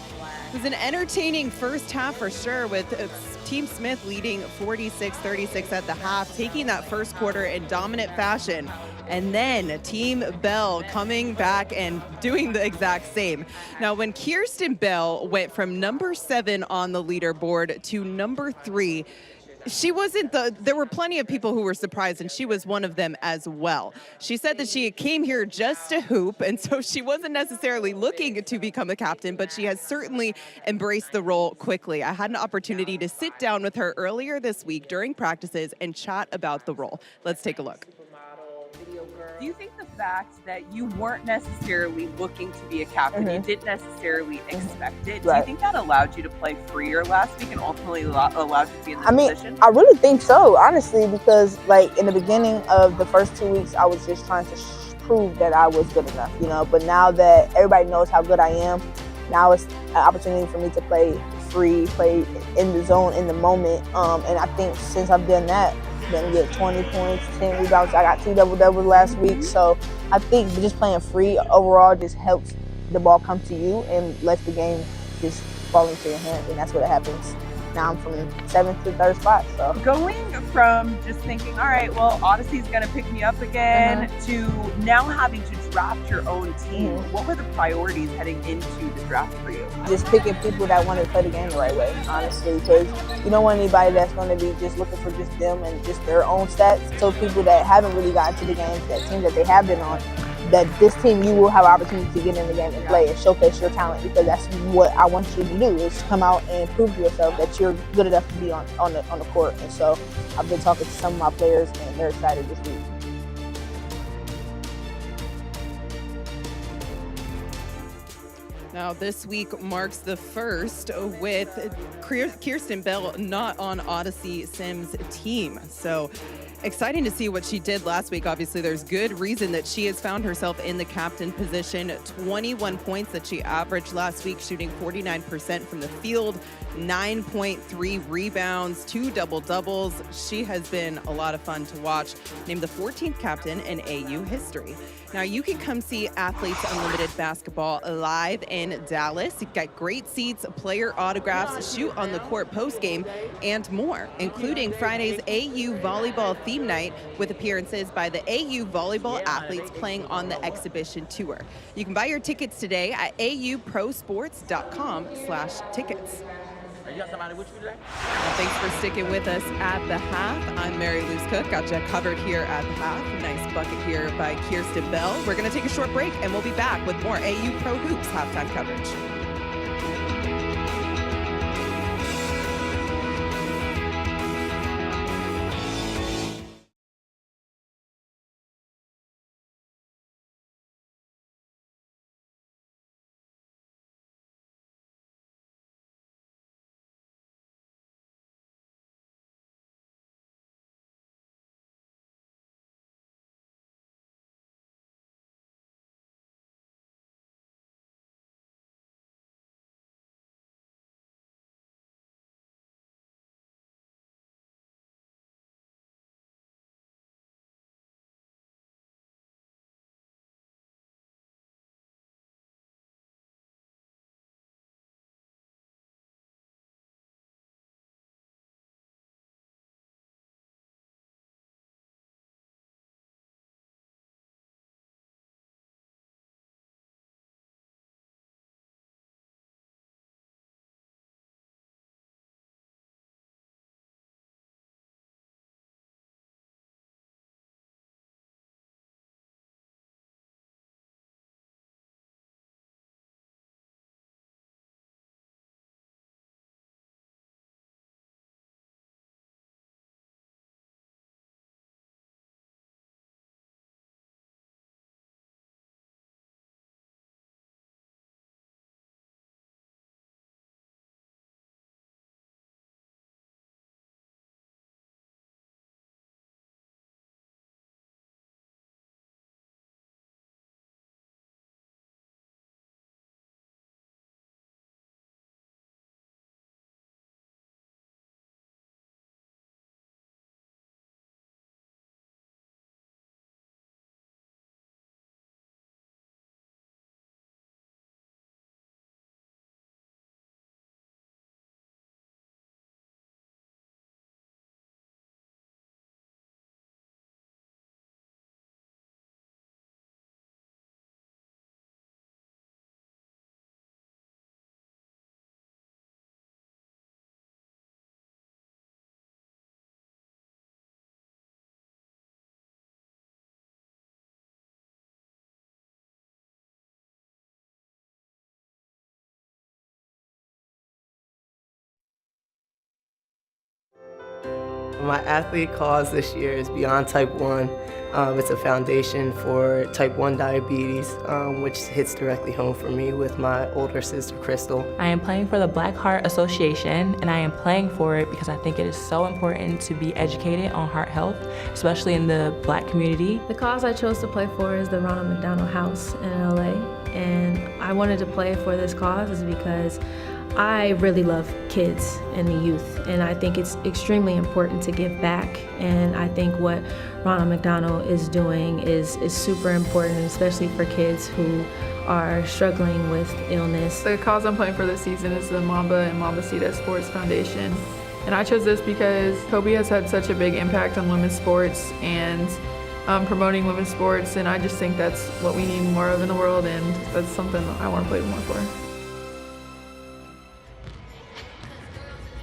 It was an entertaining first half for sure, with Team Smith leading 46-36 at the half, taking that first quarter in dominant fashion. And then Team Bell coming back and doing the exact same. Now, when Kirsten Bell went from number 7 on the leaderboard to number 3, she wasn't there were plenty of people who were surprised, and she was one of them as well. She said that she came here just to hoop, and so she wasn't necessarily looking to become a captain, but she has certainly embraced the role quickly. I had an opportunity to sit down with her earlier this week during practices and chat about the role. Let's take a look.
Do you think the fact that you weren't necessarily looking to be a captain, you didn't necessarily expect it, do you think that allowed you to play freer last week and ultimately allowed you to be in this position?
I really think so, honestly, because like in the beginning of the first 2 weeks, I was just trying to prove that I was good enough, you know, but now that everybody knows how good I am, now it's an opportunity for me to play free, play in the zone, in the moment, and I think since I've done that, then get 20 points, 10 rebounds. I got 2 double-doubles last week. So I think just playing free overall just helps the ball come to you and lets the game just fall into your hands. And that's what happens. Now I'm from 7th to 3rd spot. So
going from just thinking, all right, well, Odyssey's going to pick me up again, to now having to draft your own team. What were the priorities heading into the draft for you?
Just picking people that want to play the game the right way, honestly, because you don't want anybody that's going to be just looking for just them and just their own stats. So people that haven't really gotten to the games, that teams that they have been on, that this team you will have opportunity to get in the game and play and showcase your talent, because that's what I want you to do, is come out and prove to yourself that you're good enough to be on the court. And so I've been talking to some of my players and they're excited this week.
Now, this week marks the first with Kierston Bell not on Odyssey Sims' team. So exciting to see what she did last week. Obviously, there's good reason that she has found herself in the captain position. 21 points that she averaged last week, shooting 49% from the field, 9.3 rebounds, 2 double-doubles. She has been a lot of fun to watch. Named the 14th captain in AU history. Now, you can come see Athletes Unlimited Basketball live in Dallas. You've got great seats, player autographs, shoot on the court post-game, and more, including Friday's AU Volleyball Theme Night with appearances by the AU Volleyball athletes playing on the exhibition tour. You can buy your tickets today at auprosports.com/tickets.
You got somebody with you today?
Well, thanks for sticking with us at the half. I'm Mary Louise Cook. Got you covered here at the half. Nice bucket here by Kierston Bell. We're going to take a short break, and we'll be back with more AU Pro Hoops halftime coverage.
My athlete cause this year is Beyond Type 1. It's a foundation for type 1 diabetes, which hits directly home for me with my older sister, Crystal.
I am playing for the Black Heart Association, and I am playing for it because I think it is so important to be educated on heart health, especially in the Black community.
The cause I chose to play for is the Ronald McDonald House in LA, and I wanted to play for this cause is because I really love kids and the youth, and I think it's extremely important to give back, and I think what Ronald McDonald is doing is super important, especially for kids who are struggling with illness.
The cause I'm playing for this season is the Mamba and Mambacita Sports Foundation, and I chose this because Kobe has had such a big impact on women's sports, and promoting women's sports, and I just think that's what we need more of in the world, and that's something I want to play more for.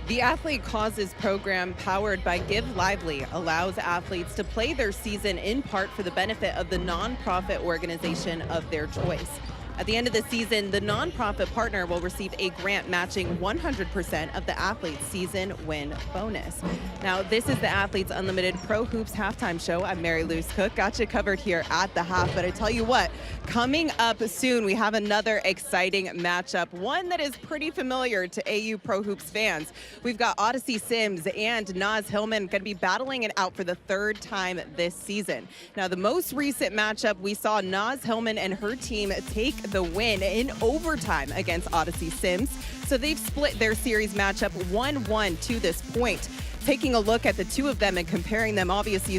The Athlete Causes program, powered by Give Lively, allows athletes to play their season in part for the benefit of the nonprofit organization of their choice. At the end of the season, the nonprofit partner will receive a grant matching 100% of the athlete's season win bonus. Now, this is the Athletes Unlimited Pro Hoops halftime show. I'm Mary Louise Cook. Got you covered here at the half. But I tell you what, coming up soon, we have another exciting matchup, one that is pretty familiar to AU Pro Hoops fans. We've got Odyssey Sims and Naz Hillman going to be battling it out for the third time this season. Now, the most recent matchup, we saw Naz Hillman and her team take the win in overtime against Odyssey Sims. So they've split their series matchup 1-1 to this point. Taking a look at the two of them and comparing them, obviously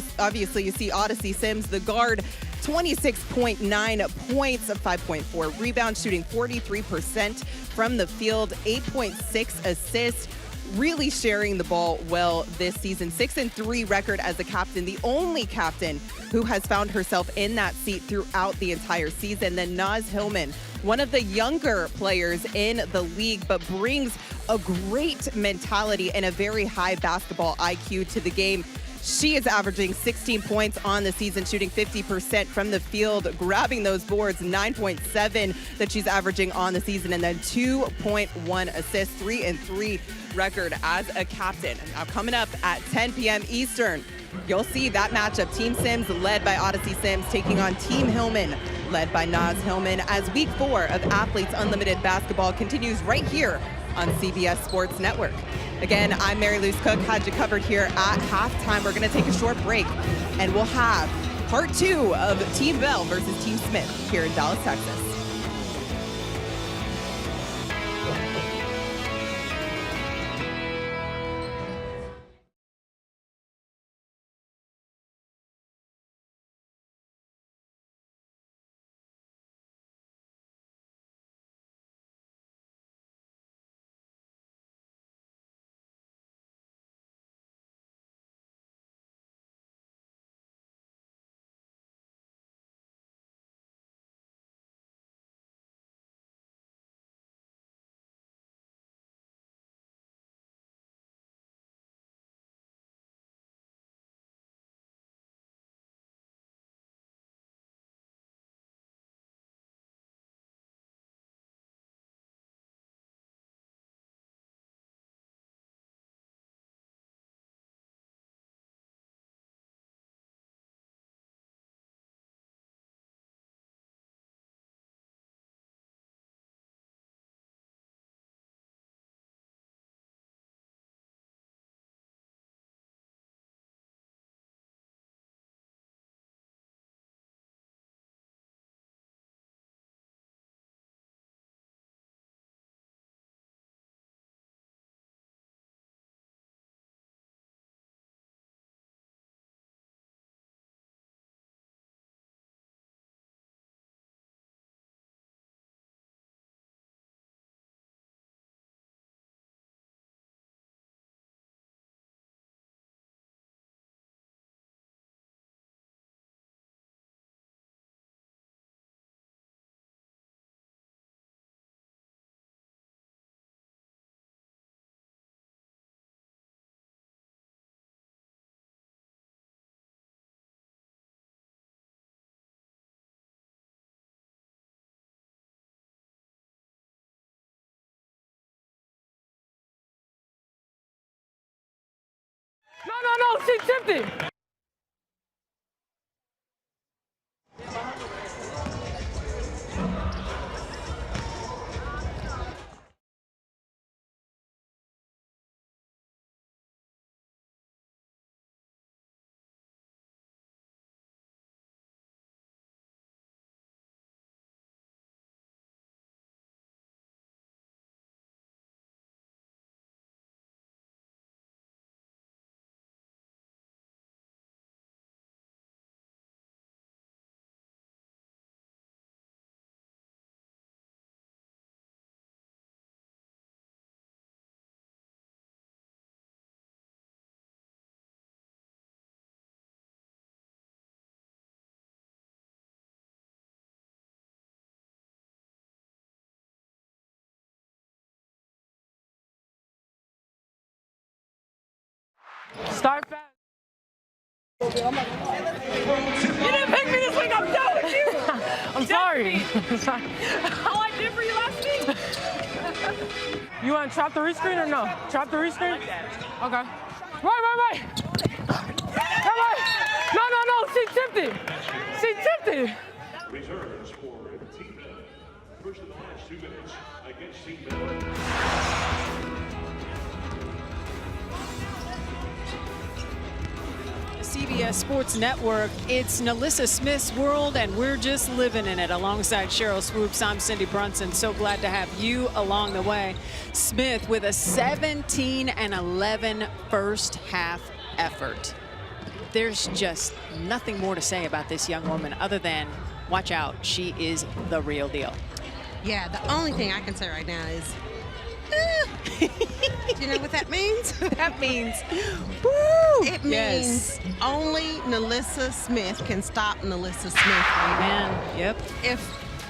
you see Odyssey Sims, the guard, 26.9 points, 5.4 rebounds, shooting 43% from the field, 8.6 assists. Really sharing the ball well this season. 6-3 record as a captain, the only captain who has found herself in that seat throughout the entire season. Then Naz Hillman, one of the younger players in the league, but brings a great mentality and a very high basketball IQ to the game. She is averaging 16 points on the season, shooting 50% from the field, grabbing those boards, 9.7 that she's averaging on the season, and then 2.1 assists, 3-3 record as a captain. Now coming up at 10 p.m. Eastern, you'll see that matchup, Team Sims led by Odyssey Sims taking on Team Hillman led by Naz Hillman, as week 4 of Athletes Unlimited Basketball continues right here on CBS Sports Network. Again, I'm Mary Louise Cook, had you covered here at halftime. We're going to take a short break, and we'll have part 2 of Team Bell versus Team Smith here in Dallas, Texas.
No, she tipped it. Start fast. You didn't pick me this week. I'm done with you. I'm sorry. All I did for you last week. You want to trap the rescreen or no? Trap the rescreen? Okay. Right. No. She tipped it.
Returns for Team Bell. First of the last 2 minutes against Team Bell.
CBS Sports Network, it's NaLyssa Smith's world, and we're just living in it. Alongside Cheryl Swoops, I'm Cindy Brunson. So glad to have you along the way. Smith with a 17-11 first half effort. There's just nothing more to say about this young woman other than watch out, she is the real deal.
Yeah, the only thing I can say right now is, do you know what that means?
That means,
woo! It means only NaLyssa Smith can stop NaLyssa Smith.
Amen. Yep.
If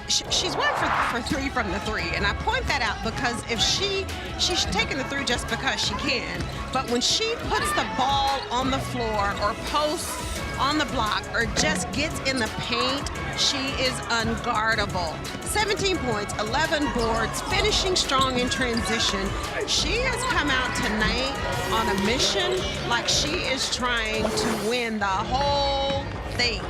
she's 1 for 3 from the 3, and I point that out because if she's taking the 3 just because she can, but when she puts the ball on the floor or posts on the block or just gets in the paint, she is unguardable. 17 points, 11 boards, finishing strong in transition. She has come out tonight on a mission like she is trying to win the whole thing.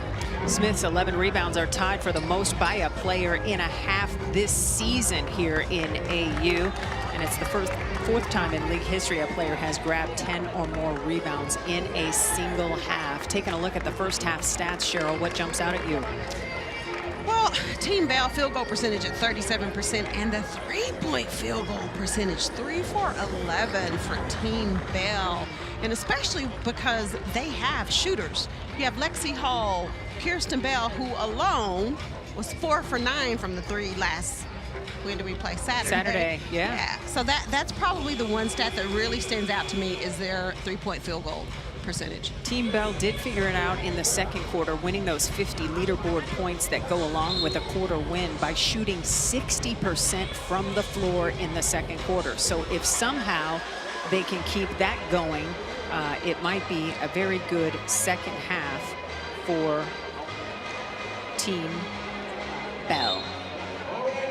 Smith's 11 rebounds are tied for the most by a player in a half this season here in AU. And it's the fourth time in league history a player has grabbed 10 or more rebounds in a single half. Taking a look at the first half stats, Cheryl, what jumps out at you?
Well, Team Bell field goal percentage at 37%, and the three-point field goal percentage 3 for 11 for Team Bell, and especially because they have shooters. You have Lexi Hall, Kirsten Bell, who alone was 4 for 9 from the 3 last. When do we play? Saturday,
yeah.
So that's probably the one stat that really stands out to me is their three-point field goal percentage.
Team Bell did figure it out in the second quarter, winning those 50 leaderboard points that go along with a quarter win by shooting 60% from the floor in the second quarter. So if somehow they can keep that going, it might be a very good second half for Team Bell.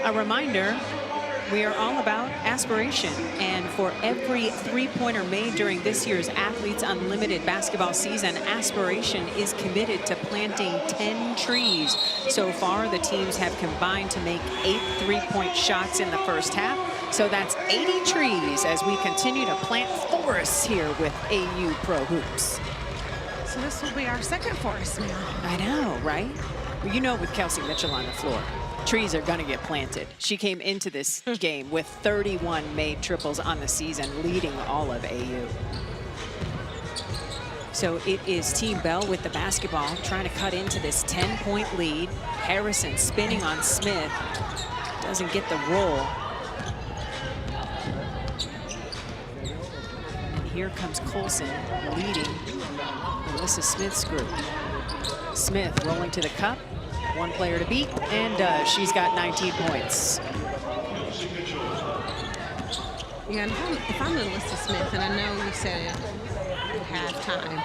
A reminder, we are all about aspiration, and for every three-pointer made during this year's Athletes Unlimited basketball season, Aspiration is committed to planting 10 trees. So far, the teams have combined to make 8 three-point shots in the first half, so that's 80 trees as we continue to plant forests here with AU Pro Hoops.
So this will be our second forest now.
I know, right? Well, you know, with Kelsey Mitchell on the floor, trees are going to get planted. She came into this game with 31 made triples on the season, leading all of AU. So it is Team Bell with the basketball, trying to cut into this 10-point lead. Harrison spinning on Smith. Doesn't get the roll. And here comes Colson leading NaLyssa Smith's group. Smith rolling to the cup. One player to beat, and she's got 19 points.
Yeah, and if I'm NaLyssa Smith, and I know we said it at halftime,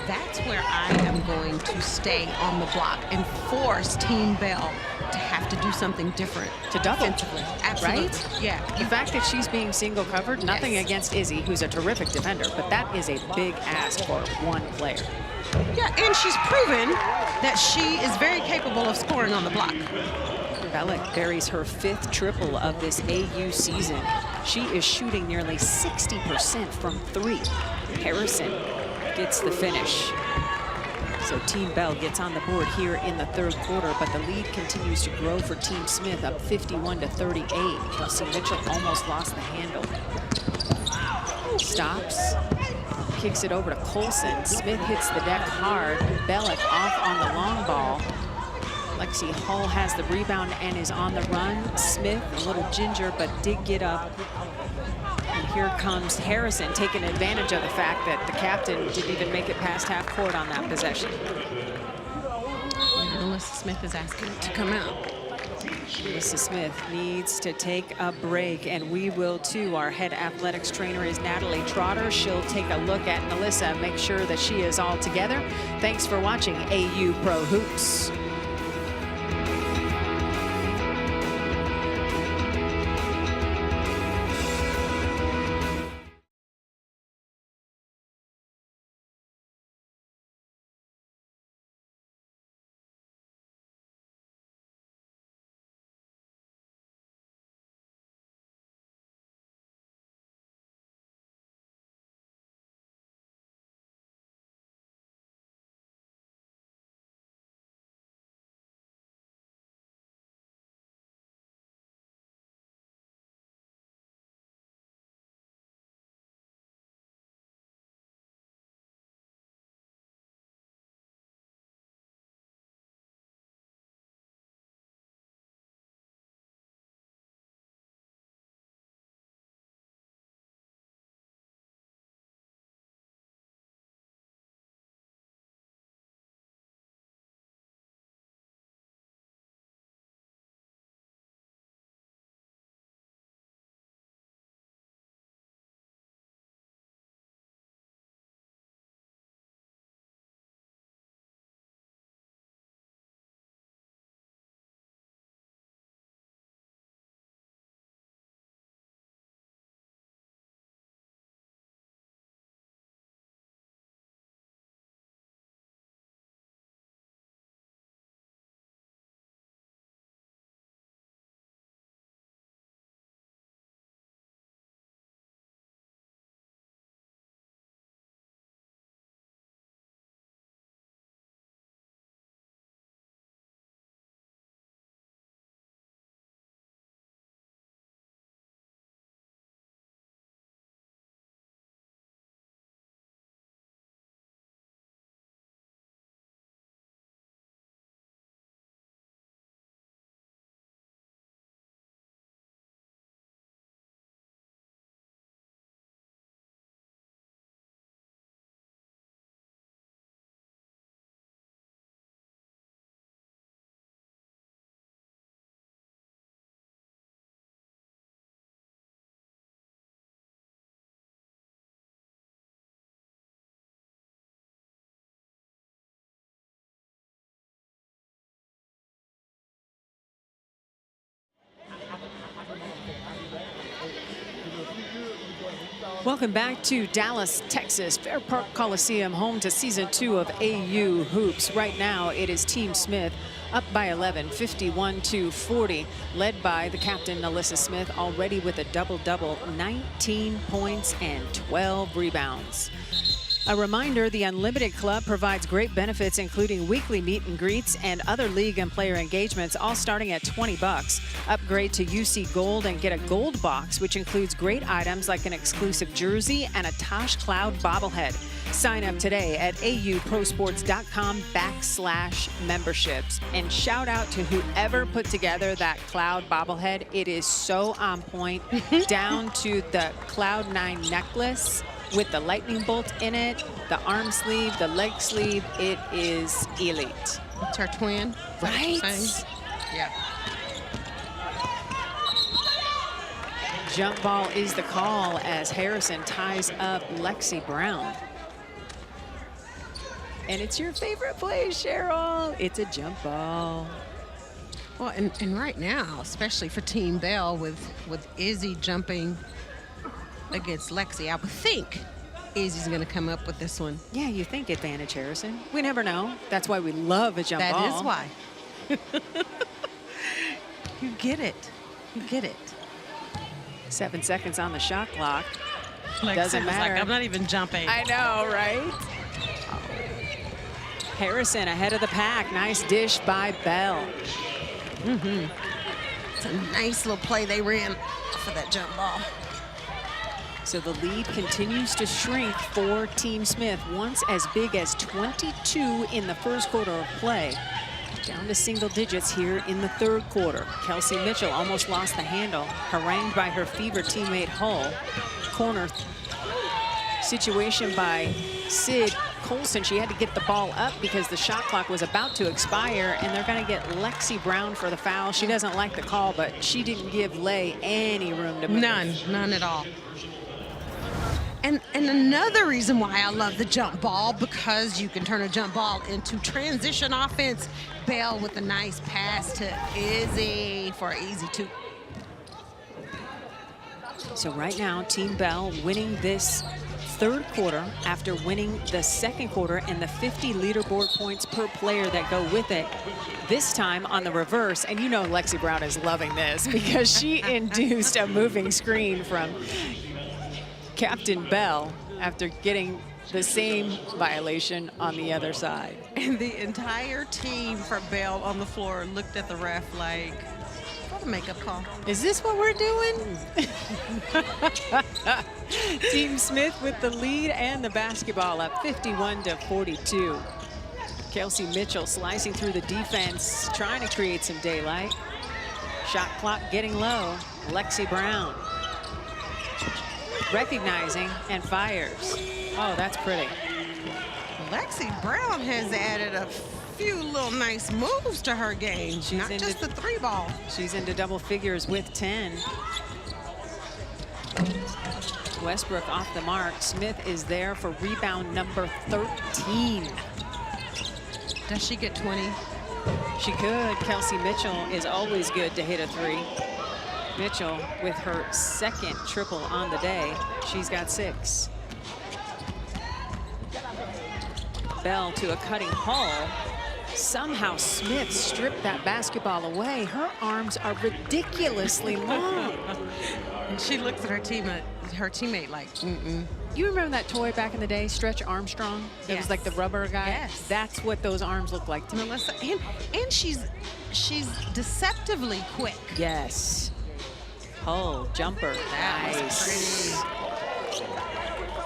that's where I am going to stay on the block and force Team Bell to have to do something different.
To double,
absolutely.
Right?
Yeah.
The fact that she's being single covered, nothing against Izzy, who's a terrific defender, but that is a big ask for one player.
Yeah, and she's proven that she is very capable of scoring on the block.
Bellick buries her 5th triple of this AU season. She is shooting nearly 60% from 3. Harrison gets the finish. So Team Bell gets on the board here in the third quarter, but the lead continues to grow for Team Smith, up 51-38. Kelsey Mitchell almost lost the handle. Stops. Kicks it over to Colson. Smith hits the deck hard. Bellick off on the long ball. Lexi Hall has the rebound and is on the run. Smith, a little ginger, but did get up. And here comes Harrison, taking advantage of the fact that the captain didn't even make it past half court on that possession.
NaLyssa Smith is asking to come out.
Alyssa Smith needs to take a break, and we will too. Our head athletics trainer is Natalie Trotter. She'll take a look at Alyssa, make sure that she is all together. Thanks for watching AU Pro Hoops. Welcome back to Dallas, Texas, Fair Park Coliseum, home to season 2 of AU Hoops. Right now, it is Team Smith up by 11, 51-40, led by the captain, Alyssa Smith, already with a double-double, 19 points and 12 rebounds. A reminder, the Unlimited Club provides great benefits, including weekly meet and greets and other league and player engagements, all starting at $20. Upgrade to UC Gold and get a gold box, which includes great items like an exclusive jersey and a Tosh Cloud bobblehead. Sign up today at auprosports.com/memberships. And shout out to whoever put together that Cloud bobblehead. It is so on point, down to the Cloud 9 necklace with the lightning bolt in it, the arm sleeve, the leg sleeve. It is elite.
It's her twin.
Right?
Yeah.
Jump ball is the call as Harrison ties up Lexi Brown. And it's your favorite play, Cheryl. It's a jump ball.
Well, and right now, especially for Team Bell, with Izzy jumping against Lexi, I would think Izzy's going to come up with this one.
Yeah, you think advantage, Harrison. We never know. That's why we love a jump ball.
That is why. You get it. You get it.
7 seconds on the shot clock.
Lexi
Doesn't
was
matter.
like, I'm not even jumping.
I know, right? Harrison ahead of the pack. Nice dish by Bell.
It's a nice little play they ran for that jump ball.
So the lead continues to shrink for Team Smith, once as big as 22 in the first quarter of play. Down to single digits here in the third quarter. Kelsey Mitchell almost lost the handle, harangued by her Fever teammate Hull. Corner situation by Sid Colson. She had to get the ball up because the shot clock was about to expire, and they're going to get Lexi Brown for the foul. She doesn't like the call, but she didn't give Lay any room to move.
None at all. And another reason why I love the jump ball, because you can turn a jump ball into transition offense. Bell with a nice pass to Izzy for an easy 2.
So right now, Team Bell winning this third quarter after winning the second quarter and the 50 leaderboard points per player that go with it. This time on the reverse, and you know Lexi Brown is loving this because she induced a moving screen from Captain Bell after getting the same violation on the other side.
And the entire team for Bell on the floor looked at the ref like, what a makeup call.
Is this what we're doing? Team Smith with the lead and the basketball up 51-42. Kelsey Mitchell slicing through the defense, trying to create some daylight. Shot clock getting low. Lexi Brown recognizing and fires. Oh, that's pretty.
Lexi Brown has added a few little nice moves to her game.
She's
not just the 3 ball.
She's into double figures with 10. Westbrook off the mark. Smith is there for rebound number 13.
Does she get 20?
She could. Kelsey Mitchell is always good to hit a 3. Mitchell with her second triple on the day. She's got 6. Bell to a cutting Hall. Somehow Smith stripped that basketball away. Her arms are ridiculously long.
And she looks at her teammate like,
You remember that toy back in the day, Stretch Armstrong? It was like the rubber guy?
Yes.
That's what those arms look like to me.
Melissa, and she's deceptively quick.
Yes. Hull jumper.
That
Nice.
was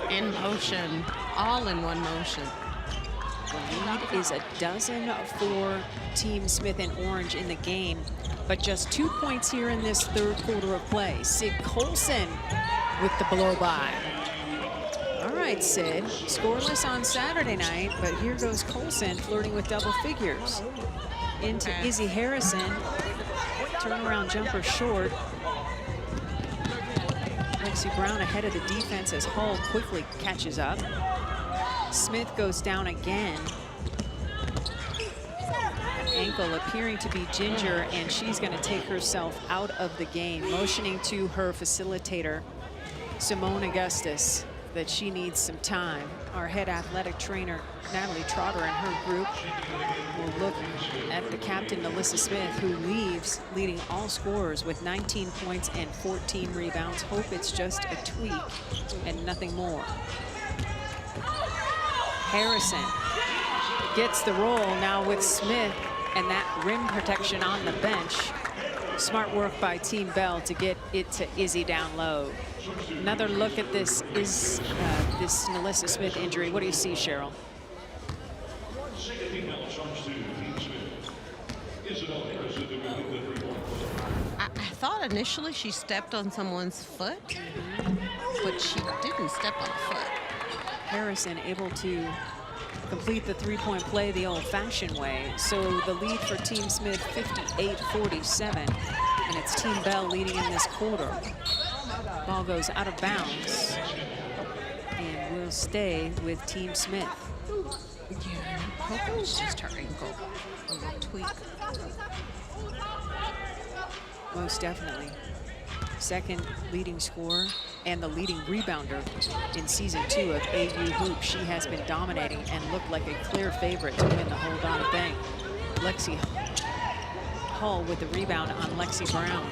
pretty. In motion, all in one motion.
The lead is a dozen for Team Smith and Orange in the game, but just 2 points here in this third quarter of play. Sid Colson with the blow by. All right, Sid, scoreless on Saturday night, but here goes Colson flirting with double figures. Into Izzy Harrison, turnaround jumper short. Lexi Brown ahead of the defense as Hull quickly catches up. Smith goes down again. Ankle appearing to be Ginger, and she's going to take herself out of the game, motioning to her facilitator, Simone Augustus, that she needs some time. Our head athletic trainer, Natalie Trotter, and her group will look at the captain, Melissa Smith, who leaves leading all scorers with 19 points and 14 rebounds. Hope it's just a tweak and nothing more. Harrison gets the roll now with Smith and that rim protection on the bench. Smart work by Team Bell to get it to Izzy down low. Another look at this is this Melissa Smith injury. What do you see, Cheryl?
I thought initially she stepped on someone's foot, but she didn't step on the foot.
Harrison able to complete the three-point play the old-fashioned way. So the lead for Team Smith, 58-47, and it's Team Bell leading in this quarter. Ball goes out of bounds and will stay with Team Smith.
Yeah, hopefully it's just her ankle, a little tweak.
Most definitely. Second leading scorer and the leading rebounder in season 2 of AU Hoop. She has been dominating and looked like a clear favorite to win the whole darn thing. Lexi Hull with the rebound on Lexi Brown.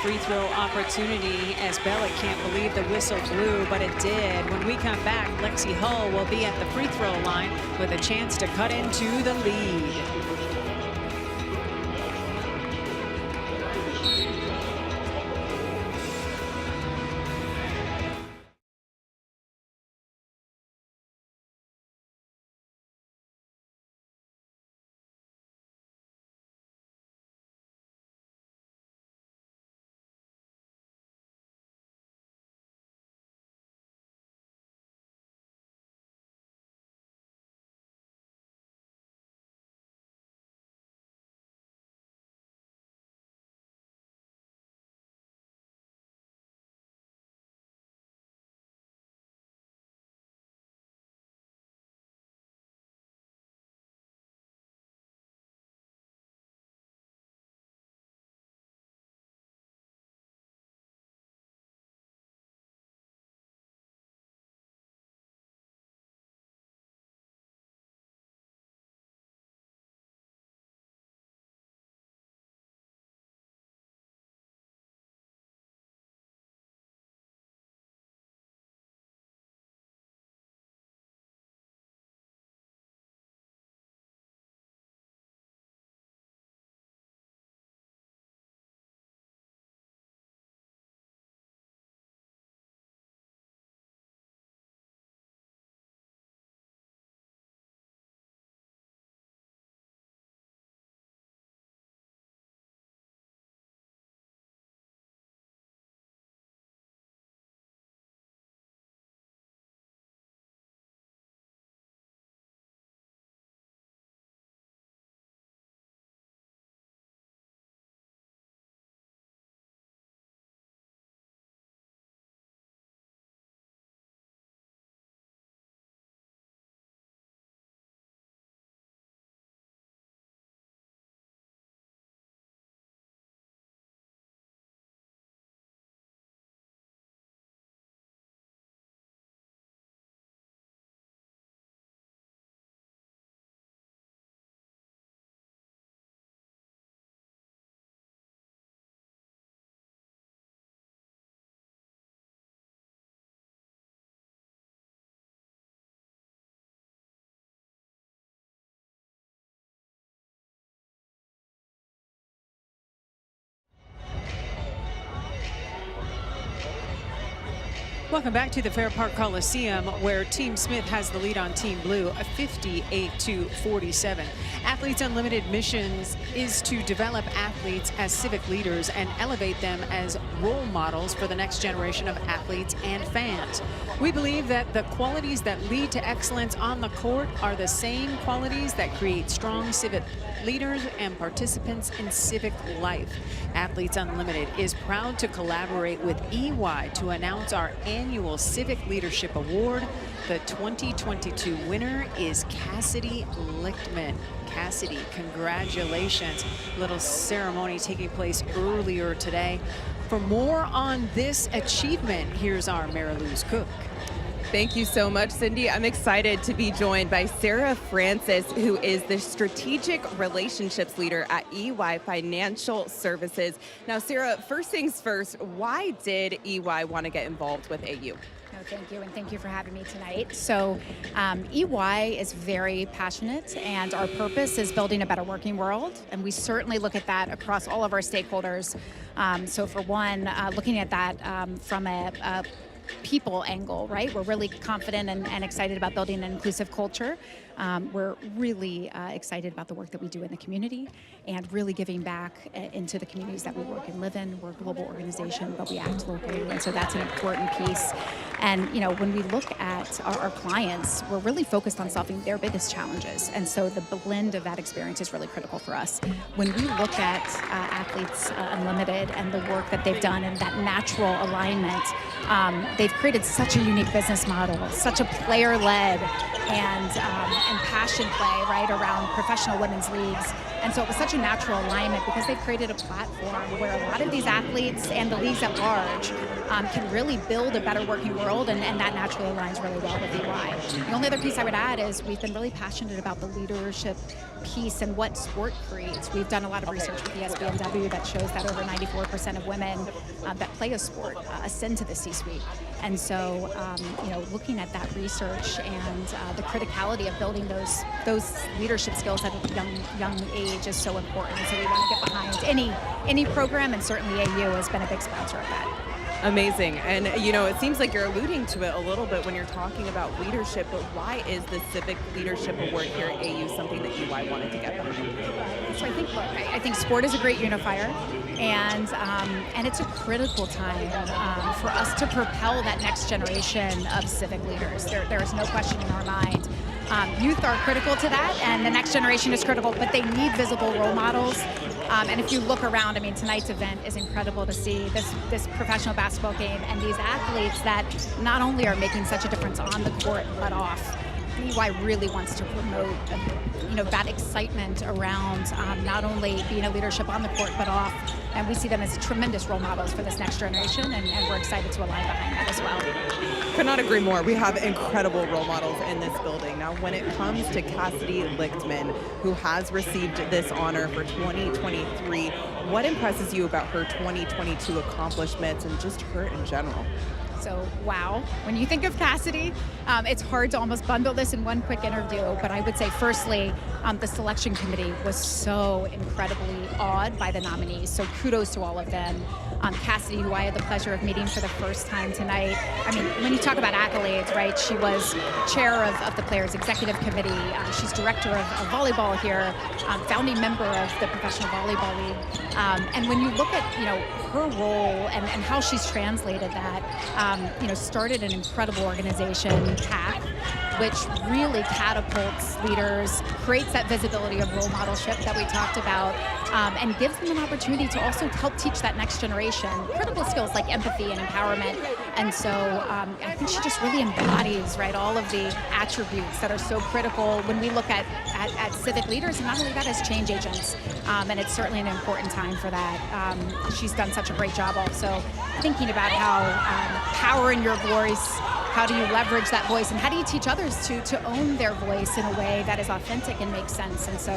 Free throw opportunity as Bella can't believe the whistle blew, but it did. When we come back, Lexi Hull will be at the free throw line with a chance to cut into the lead. Welcome back to the Fair Park Coliseum, where Team Smith has the lead on Team Blue, 58-47. Athletes Unlimited missions is to develop athletes as civic leaders and elevate them as role models for the next generation of athletes and fans. We believe that the qualities that lead to excellence on the court are the same qualities that create strong civic leaders and participants in civic life. Athletes Unlimited is proud to collaborate with EY to announce our annual Civic Leadership Award. The 2022 winner is Cassidy Lichtman. Cassidy, congratulations. Little ceremony taking place earlier today. For more on this achievement, here's our Mary Louise Cook.
Thank you so much, Cindy. I'm excited to be joined by Sarah Francis, who is the Strategic Relationships Leader at EY Financial Services. Now, Sarah, first things first, why did EY want to get involved with AU?
No, thank you, and thank you for having me tonight. So EY is very passionate, and our purpose is building a better working world, and we certainly look at that across all of our stakeholders. So for one, looking at that from a people angle, right? We're really confident and excited about building an inclusive culture. We're really excited about the work that we do in the community and really giving back into the communities that we work and live in. We're a global organization, but we act locally, and so that's an important piece. And you know, when we look at our clients, we're really focused on solving their biggest challenges, and so the blend of that experience is really critical for us. When we look at Athletes Unlimited and the work that they've done and that natural alignment, they've created such a unique business model, such a player-led and passion play, right, around professional women's leagues. And so it was such a natural alignment because they've created a platform where a lot of these athletes and the leagues at large can really build a better working world, and that naturally aligns really well with EY. The only other piece I would add is we've been really passionate about the leadership piece and what sport creates. We've done a lot of research with the SBNW that shows that over 94% of women that play a sport ascend to the C-suite. And so, you know, looking at that research and the criticality of building those leadership skills at a young age is so important. So we want to get behind any program, and certainly AU has been a big sponsor of that.
Amazing. And, you know, it seems like you're alluding to it a little bit when you're talking about leadership, but why is the Civic Leadership Award here at AU something that EY wanted to get behind?
So I think sport is a great unifier, and it's a critical time for us to propel that next generation of civic leaders. There is no question in our mind. Youth are critical to that, and the next generation is critical, but they need visible role models. And if you look around, I mean, tonight's event is incredible to see this professional basketball game and these athletes that not only are making such a difference on the court, but off. EY really wants to promote, you know, that excitement around not only being a leadership on the court, but off. And we see them as tremendous role models for this next generation, and we're excited to align behind that as well.
Could not agree more. We have incredible role models in this building. Now, when it comes to Cassidy Lichtman, who has received this honor for 2023, what impresses you about her 2022 accomplishments and just her in general?
So, wow. When you think of Cassidy, it's hard to almost bundle this in one quick interview, but I would say firstly, the selection committee was so incredibly awed by the nominees, so kudos to all of them. Cassidy, who I had the pleasure of meeting for the first time tonight. I mean, when you talk about accolades, right, she was chair of the Players Executive Committee. She's director of volleyball here, founding member of the Professional Volleyball League. And when you look at, you know, her role and how she's translated that, you know, started an incredible organization, PAC, which really catapults leaders, creates that visibility of role modelship that we talked about, and gives them an opportunity to also help teach that next generation critical skills like empathy and empowerment. And so I think she just really embodies, right, all of the attributes that are so critical when we look at civic leaders, and not only that, as change agents. And it's certainly an important time for that. She's done such a great job also thinking about how power in your voice, how do you leverage that voice, and how do you teach others to own their voice in a way that is authentic and makes sense. And so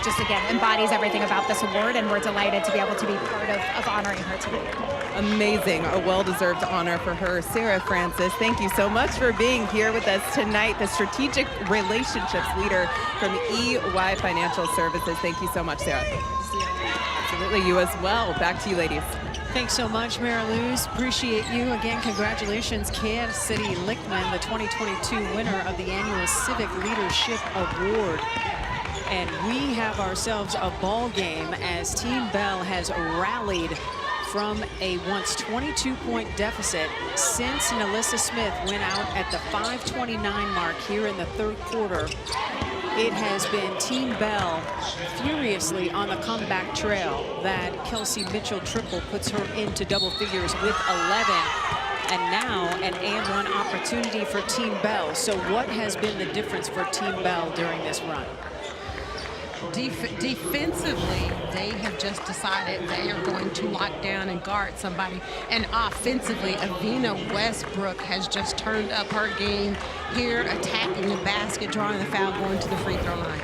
just again embodies everything about this award, and we're delighted to be able to be part of honoring her today.
Amazing, a well-deserved honor for her. Sarah Francis, thank you so much for being here with us tonight, the Strategic Relationships Leader from EY Financial Services. Thank you so much, Sarah. Absolutely, you as well. Back to you, ladies.
Thanks so much, Mary Luz. Appreciate you. Again, congratulations, Cassidy Lichtman, the 2022 winner of the annual Civic Leadership Award. And we have ourselves a ball game as Team Bell has rallied from a once 22-point deficit since Nalissa Smith went out at the 5:29 mark here in the third quarter. It has been Team Bell furiously on the comeback trail. That Kelsey Mitchell triple puts her into double figures with 11. And now an and one opportunity for Team Bell. So what has been the difference for Team Bell during this run?
Defensively, they have just decided they are going to lock down and guard somebody. And offensively, Avina Westbrook has just turned up her game here, attacking the basket, drawing the foul, going to the free throw line.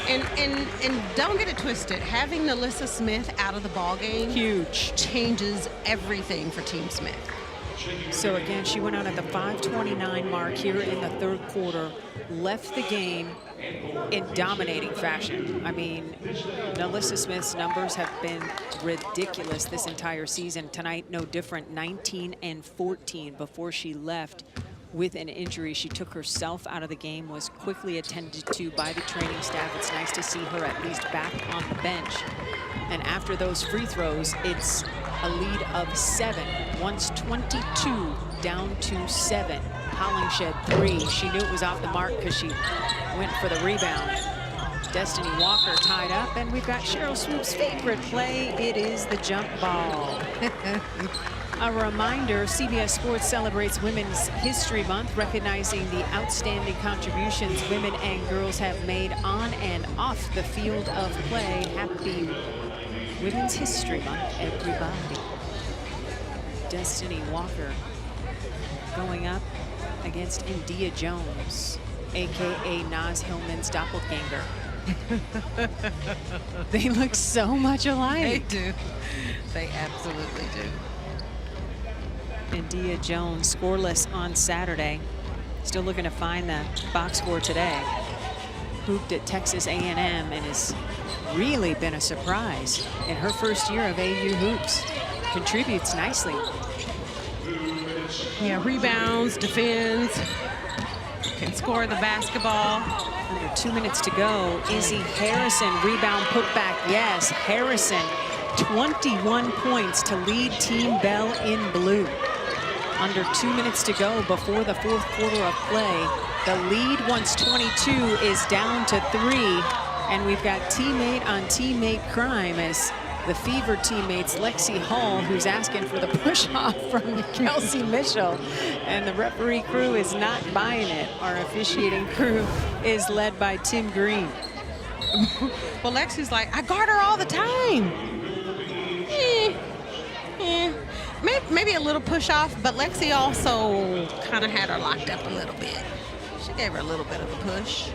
And don't get it twisted, having Nalissa Smith out of the ball game
huge
changes everything for Team Smith.
So again, she went out at the 5:29 mark here in the third quarter, left the game in dominating fashion. I mean, Nalissa Smith's numbers have been ridiculous this entire season. Tonight, no different, 19 and 14 before she left with an injury. She took herself out of the game, was quickly attended to by the training staff. It's nice to see her at least back on the bench. And after those free throws, it's a lead of 7. Once 22 down to 7. Hollingshed 3. She knew it was off the mark because she went for the rebound. Destiny Walker tied up, and we've got Cheryl Swoop's favorite play. It is the jump ball. A reminder, CBS Sports celebrates Women's History Month, recognizing the outstanding contributions women and girls have made on and off the field of play. Happy Women's History Month, everybody. Destiny Walker going up against India Jones, AKA Naz Hillman's doppelganger. They look so much alike.
They do. They absolutely do.
India Jones scoreless on Saturday. Still looking to find the box score today. Hooped at Texas A&M and has really been a surprise in her first year of AU hoops. Contributes nicely.
Yeah, rebounds, defends, can score the basketball.
Under 2 minutes to go. Izzy Harrison, rebound putback. Yes, Harrison, 21 points to lead Team Bell in blue. Under 2 minutes to go before the fourth quarter of play. The lead, once 22, is down to 3. And we've got teammate on teammate crime as the Fever teammates, Lexi Hall, who's asking for the push-off from Kelsey Mitchell. And the referee crew is not buying it. Our officiating crew is led by Tim Green.
Well, Lexi's like, I guard her all the time. Maybe a little push-off, but Lexi also kind of had her locked up a little bit. She gave her a little bit of a push.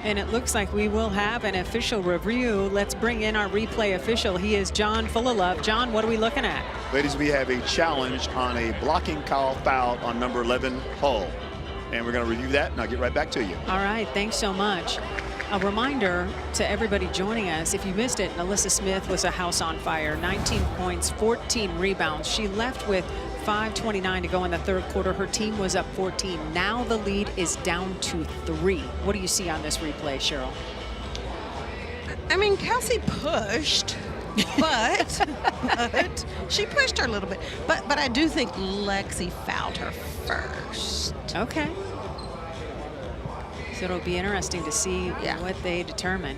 And it looks like we will have an official review. Let's bring in our replay official. He is John Fullalove. John, what are we looking at?
Ladies, we have a challenge on a blocking call foul on number 11, Hull. And we're going to review that, and I'll get right back to you.
All right, thanks so much. A reminder to everybody joining us, if you missed it, Nalissa Smith was a house on fire. 19 points, 14 rebounds. She left with 5:29 to go in the third quarter. Her team was up 14. Now the lead is down to 3. What do you see on this replay, Cheryl?
I mean, Kelsey pushed, but she pushed her a little bit. But I do think Lexi fouled her first.
Okay. So it'll be interesting to see what they determine.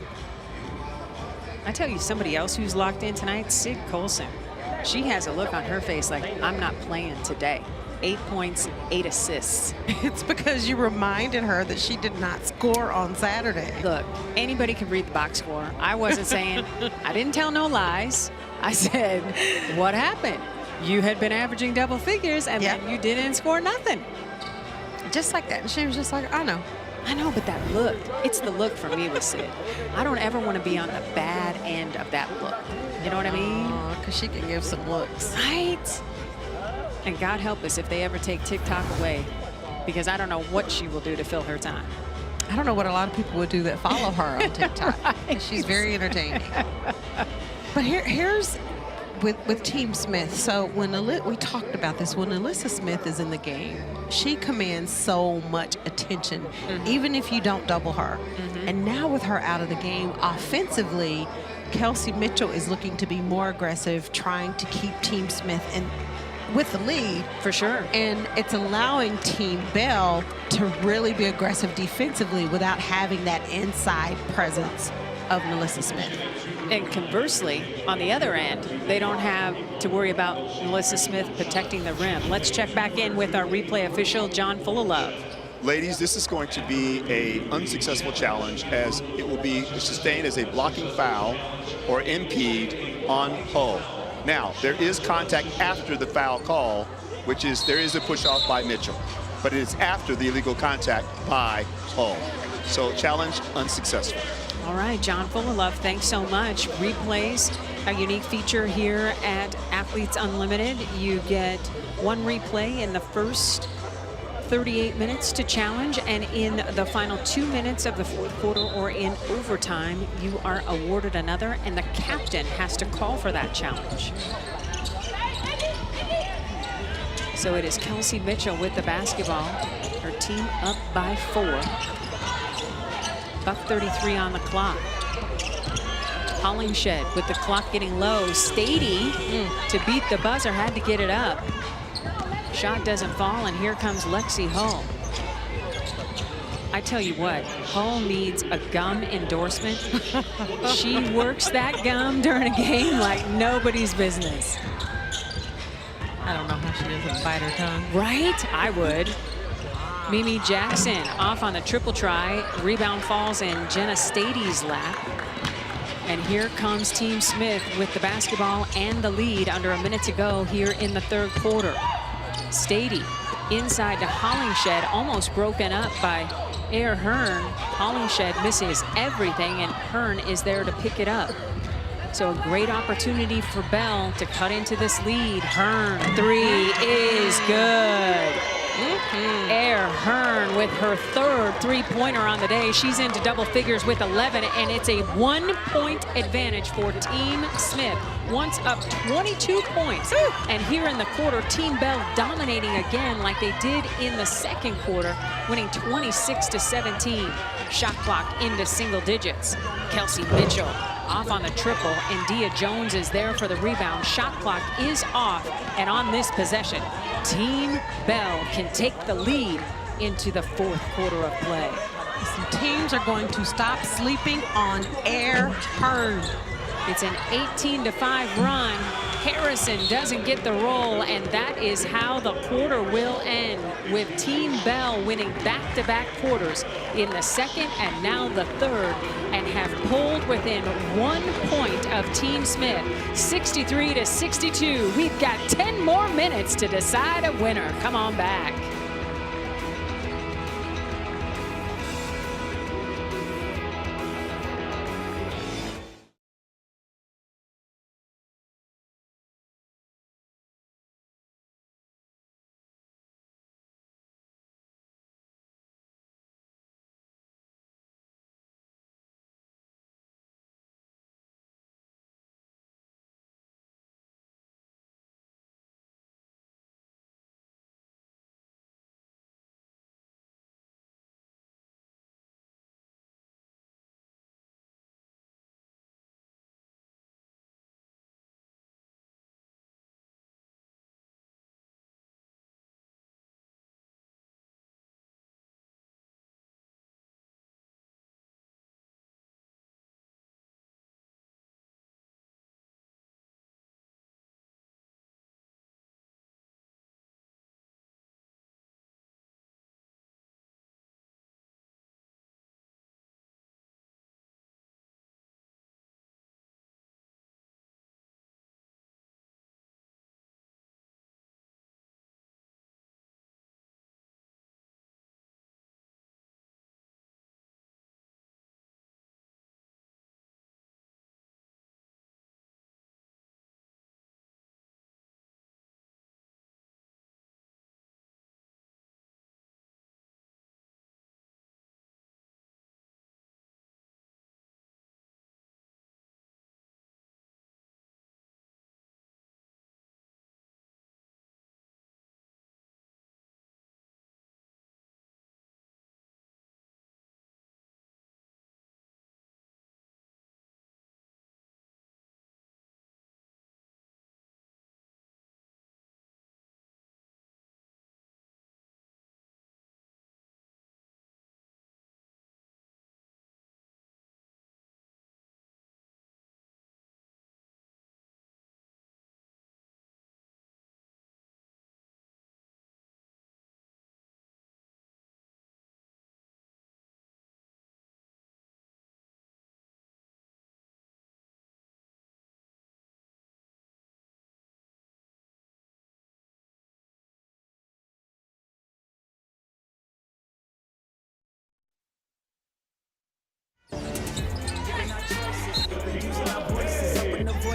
I tell you, somebody else who's locked in tonight, Sid Colson. She has a look on her face like, I'm not playing today. 8 points, 8 assists.
It's because you reminded her that she did not score on Saturday.
Look, anybody can read the box score. I wasn't saying, I didn't tell no lies. I said, what happened? You had been averaging double figures and then you didn't score nothing.
Just like that. And she was just like, I know.
I know, but that look, it's the look for me with Sid. I don't ever want to be on the bad end of that look. You know what I mean?
Because she can give some looks.
Right? And God help us if they ever take TikTok away, because I don't know what she will do to fill her time.
I don't know what a lot of people would do that follow her on TikTok. She's very entertaining. But here's with Team Smith. So when we talked about this, when Alyssa Smith is in the game, she commands so much attention, even if you don't double her. And now with her out of the game, offensively, Kelsey Mitchell is looking to be more aggressive, trying to keep Team Smith with the lead.
For sure.
And it's allowing Team Bell to really be aggressive defensively without having that inside presence of Melissa Smith.
And conversely, on the other end, they don't have to worry about Melissa Smith protecting the rim. Let's check back in with our replay official, John Fullalove.
Ladies, this is going to be an unsuccessful challenge, as it will be sustained as a blocking foul or impede on Hull. Now, there is contact after the foul call, which is there is a push off by Mitchell, but it is after the illegal contact by Hull. So challenge unsuccessful.
All right, John Fullalove, thanks so much. Replays, a unique feature here at Athletes Unlimited. You get one replay in the first 38 minutes to challenge, and in the final 2 minutes of the fourth quarter or in overtime, you are awarded another, and the captain has to call for that challenge. So it is Kelsey Mitchell with the basketball. Her team up by 4. $1:33 on the clock. Hollingshed with the clock getting low. Stady to beat the buzzer, had to get it up. Shot doesn't fall, and here comes Lexi Hull. I tell you what, Hull needs a gum endorsement. She works that gum during a game like nobody's business.
I don't know how she doesn't bite her tongue.
Right? I would. Mimi Jackson off on the triple try. Rebound falls in Jenna Stady's lap. And here comes Team Smith with the basketball and the lead under a minute to go here in the third quarter. Stady inside to Hollingshed, almost broken up by Air Hearn. Hollingshed misses everything, and Hearn is there to pick it up. So a great opportunity for Bell to cut into this lead. Hearn, 3 is good. Air Hearn with her third three-pointer on the day. She's into double figures with 11, and it's a 1-point advantage for Team Smith. Once up 22 points. And here in the quarter, Team Bell dominating again like they did in the second quarter, winning 26-17. Shot clock into single digits. Kelsey Mitchell off on the triple, and Dia Jones is there for the rebound. Shot clock is off, and on this possession, Team Bell can take the lead into the fourth quarter of play.
Some teams are going to stop sleeping on Air Hearn.
It's an 18-5 run. Harrison doesn't get the roll, and that is how the quarter will end, with Team Bell winning back-to-back quarters in the second and now the third, and have pulled within 1 point of Team Smith, 63-62. We've got 10 more minutes to decide a winner. Come on back.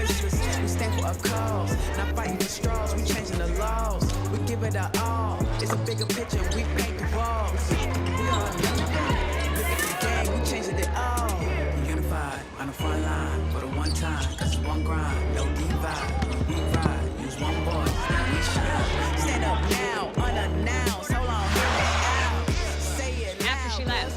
boisterous, we stand for a cause. Not fighting for straws, we changing the laws. We give it our all. It's a bigger picture, we paint the walls. We all unified. Look at the game, we changing it all. Unified on the front line for the one time. Cause it's one grind, no divide. We ride, use one voice, now we shine. Stand up now, unannounced. Hold on, hear me out. Say it now.
After she left.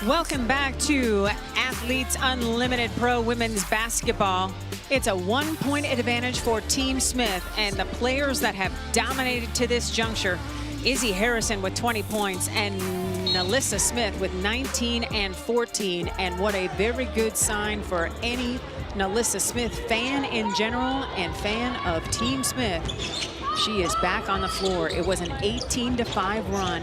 Welcome back to Athletes Unlimited Pro Women's Basketball. It's a 1-point advantage for Team Smith, and the players that have dominated to this juncture, Izzy Harrison with 20 points and Nalissa Smith with 19 and 14. And what a very good sign for any Nalissa Smith fan in general and fan of Team Smith. She is back on the floor. It was an 18-5 run.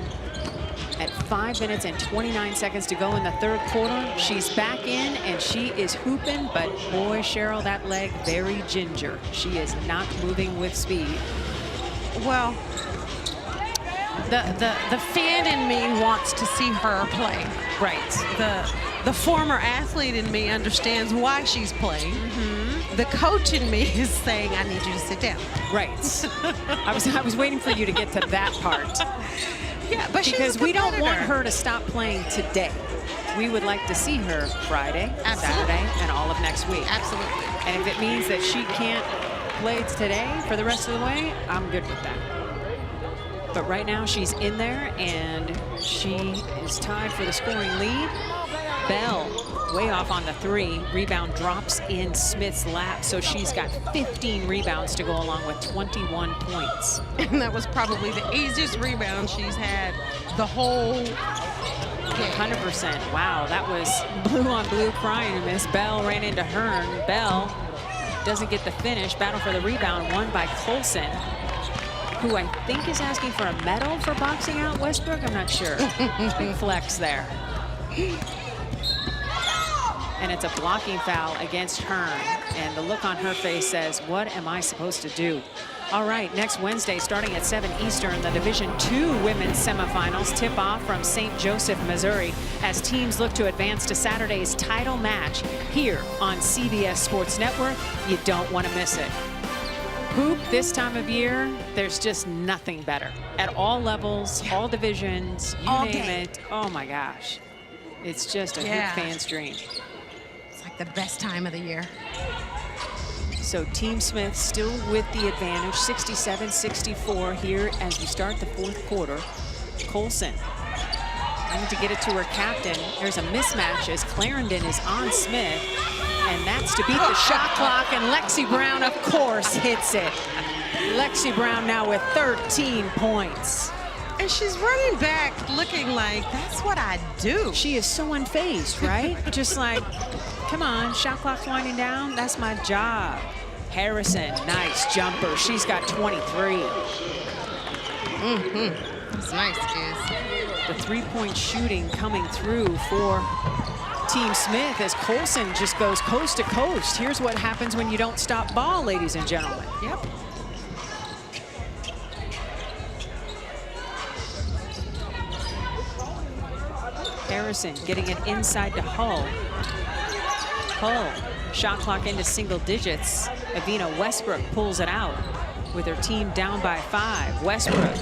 At 5 minutes and 29 seconds to go in the third quarter. She's back in and she is hooping, but boy, Cheryl, that leg very ginger. She is not moving with speed.
Well, the fan in me wants to see her play.
Right.
The former athlete in me understands why she's playing. Mm-hmm. The coach in me is saying, I need you to sit down.
Right. I was waiting for you to get to that part.
Yeah, but
because we don't want her to stop playing today. We would like to see her Friday, Saturday, and all of next week.
Absolutely.
And if it means that she can't play today for the rest of the way, I'm good with that. But right now she's in there and she is tied for the scoring lead. Bell way off on the 3. Rebound drops in Smith's lap, so she's got 15 rebounds to go along with 21 points.
And that was probably the easiest rebound she's had the whole game.
100%. Wow, that was blue on blue crying. Miss Bell ran into Hearn. Bell doesn't get the finish. Battle for the rebound won by Colson, who I think is asking for a medal for boxing out Westbrook. I'm not sure. Big flex there. And it's a blocking foul against Hearn. And the look on her face says, what am I supposed to do? All right, next Wednesday, starting at 7 Eastern, the Division II women's semifinals tip off from St. Joseph, Missouri, as teams look to advance to Saturday's title match here on CBS Sports Network. You don't want to miss it. Hoop this time of year, there's just nothing better. At all levels, all divisions, you name it. Oh my gosh. It's just a hoop fan's dream.
The best time of the year.
So Team Smith still with the advantage, 67-64 here as we start the fourth quarter. Colson trying to get it to her captain. There's a mismatch as Clarendon is on Smith, and that's to beat the shot clock, and Lexi Brown, of course, hits it. Lexi Brown now with 13 points.
And she's running back looking like, that's what I do.
She is so unfazed, right? Just like, come on, shot clock's winding down. That's my job. Harrison, nice jumper. She's got 23.
That's nice, Iz.
The three-point shooting coming through for Team Smith as Colson just goes coast to coast. Here's what happens when you don't stop ball, ladies and gentlemen.
Yep.
Harrison getting it inside to Hull. Hull, shot clock into single digits. Avina Westbrook pulls it out with her team down by 5. Westbrook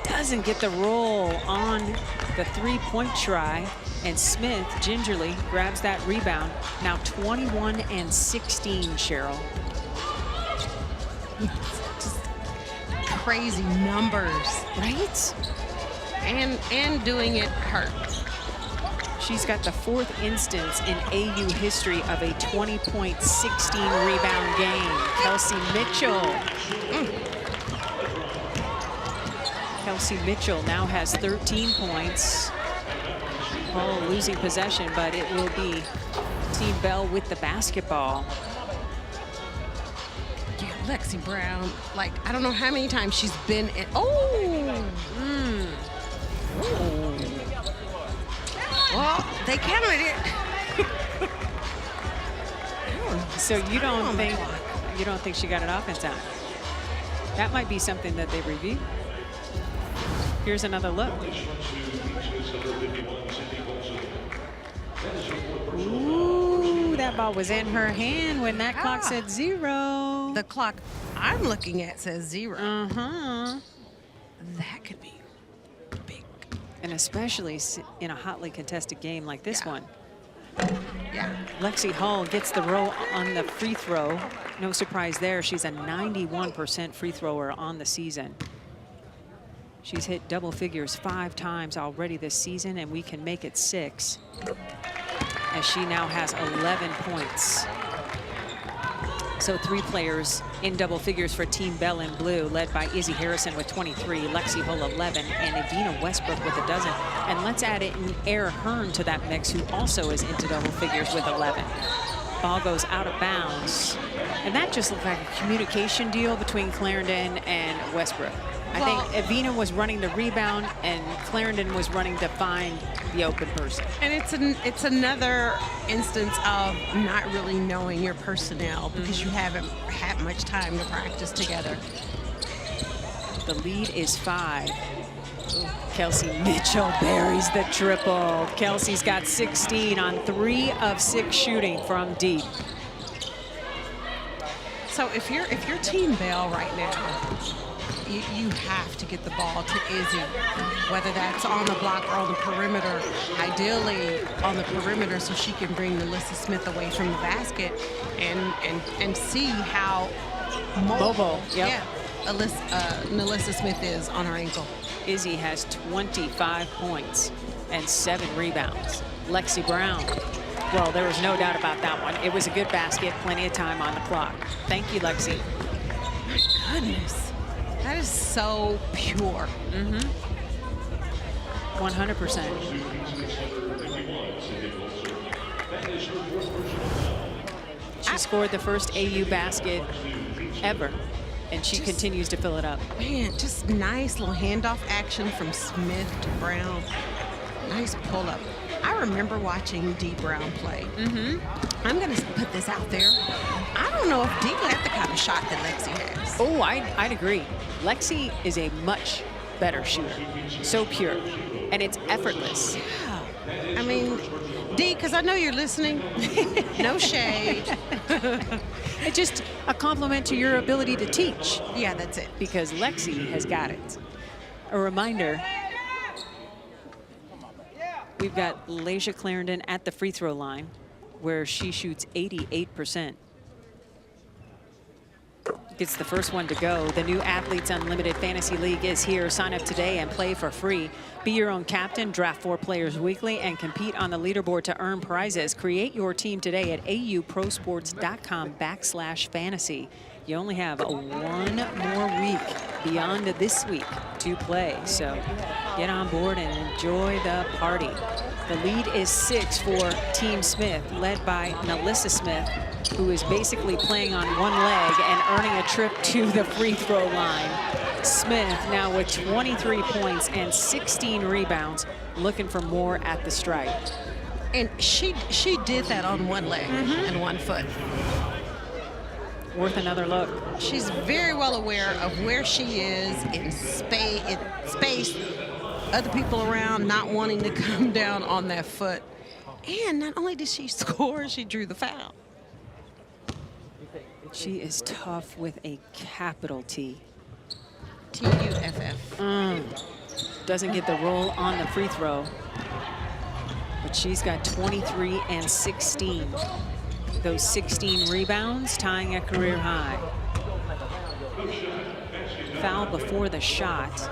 doesn't get the roll on the three-point try, and Smith gingerly grabs that rebound. Now 21 and 16, Cheryl.
Just crazy numbers.
Right?
And doing it hurt.
She's got the 4th instance in AU history of a 20-point, 16-rebound game. Kelsey Mitchell. Kelsey Mitchell now has 13 points. Hull losing possession, but it will be Team Bell with the basketball.
Yeah, Lexi Brown, like, I don't know how many times she's been in. Oh! Well, they counted it.
So you don't think she got it off in time? That might be something that they review. Here's another look. Ooh. that ball was in her hand when that clock said 0.
The clock I'm looking at says 0.
Uh-huh.
That could be big.
And especially in a hotly contested game like this one.
Yeah.
Lexi Hull gets the roll on the free throw. No surprise there. She's a 91% free thrower on the season. She's hit double figures 5 times already this season, and we can make it 6. As she now has 11 points. So 3 players in double figures for Team Bell in blue, led by Izzy Harrison with 23, Lexi Hull 11, and Evina Westbrook with a dozen. And let's add in Air Hearn to that mix, who also is into double figures with 11. Ball goes out of bounds. And that just looked like a communication deal between Clarendon and Westbrook. I think Evina was running the rebound and Clarendon was running to find the open person.
And it's another instance of not really knowing your personnel because you haven't had much time to practice together.
The lead is 5. Kelsey Mitchell buries the triple. Kelsey's got 16 on 3 of 6 shooting from deep.
So if you're Team Bell right now, you have to get the ball to Izzy, whether that's on the block or on the perimeter, ideally on the perimeter so she can bring Nalissa Smith away from the basket and see how mobile Nalissa Smith is on her ankle.
Izzy has 25 points and 7 rebounds. Lexi Brown, well, there was no doubt about that one. It was a good basket, plenty of time on the clock. Thank you, Lexi.
My goodness. That is so pure.
100%. She scored the first AU basket ever, and she continues to fill it up.
Man, just nice little handoff action from Smith to Brown. Nice pull-up. I remember watching Dee Brown play. I'm going to put this out there. I don't know if Dee got the kind of shot that Lexi has.
Oh, I'd agree. Lexi is a much better shooter. So pure. And it's effortless.
I mean, Dee, because I know you're listening. No shade.
It's just a compliment to your ability to teach.
Yeah, that's it.
Because Lexi has got it. A reminder, we've got Layshia Clarendon at the free throw line, where she shoots 88%. Gets the first one to go. The new Athletes Unlimited Fantasy League is here. Sign up today and play for free. Be your own captain, draft 4 players weekly, and compete on the leaderboard to earn prizes. Create your team today at auprosports.com/fantasy. You only have 1 more week beyond this week to play. So get on board and enjoy the party. The lead is 6 for Team Smith, led by Nalissa Smith, who is basically playing on one leg and earning a trip to the free throw line. Smith now with 23 points and 16 rebounds, looking for more at the stripe.
And she did that on one leg and 1 foot.
Worth another look.
She's very well aware of where she is in space, other people around not wanting to come down on that foot. And not only did she score, she drew the foul.
She is tough with a capital T.
T-U-F-F.
Doesn't get the roll on the free throw, but she's got 23 and 16. Those 16 rebounds, tying a career high. Foul before the shot.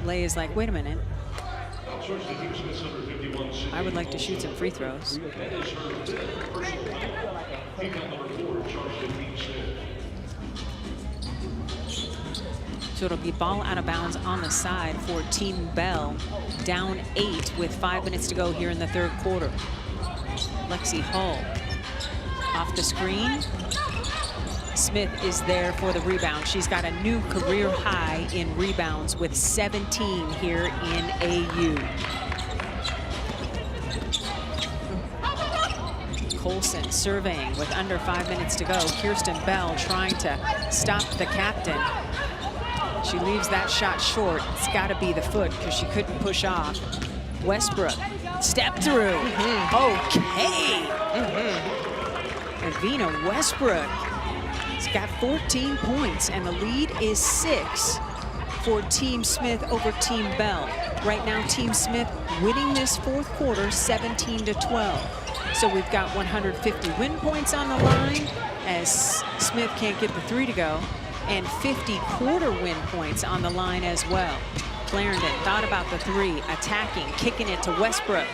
Lay is like, wait a minute. I would like to shoot some free throws. So it'll be ball out of bounds on the side for Team Bell, down 8 with 5 minutes to go here in the 3rd quarter. Lexi Hull off the screen. Smith is there for the rebound. She's got a new career high in rebounds with 17 here in AU. Colson surveying with under 5 minutes to go. Kirsten Bell trying to stop the captain. She leaves that shot short. It's got to be the foot because she couldn't push off. Westbrook, step through. Okay. Evina Westbrook. He's got 14 points, and the lead is 6 for Team Smith over Team Bell. Right now, Team Smith winning this fourth quarter 17-12. So we've got 150 win points on the line as Smith can't get the 3 to go, and 50 quarter win points on the line as well. Clarendon thought about the 3, attacking, kicking it to Westbrook.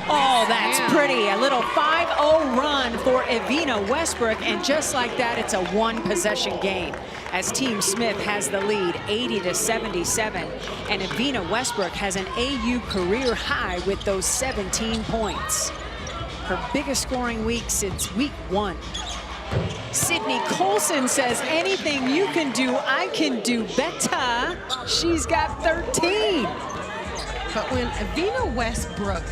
Oh, that's pretty. A little 5-0 run for Evina Westbrook, and just like that, it's a 1-possession game as Team Smith has the lead 80-77, and Evina Westbrook has an AU career high with those 17 points. Her biggest scoring week since week 1. Sydney Colson says, anything you can do, I can do better. She's got 13.
But when Evina Westbrook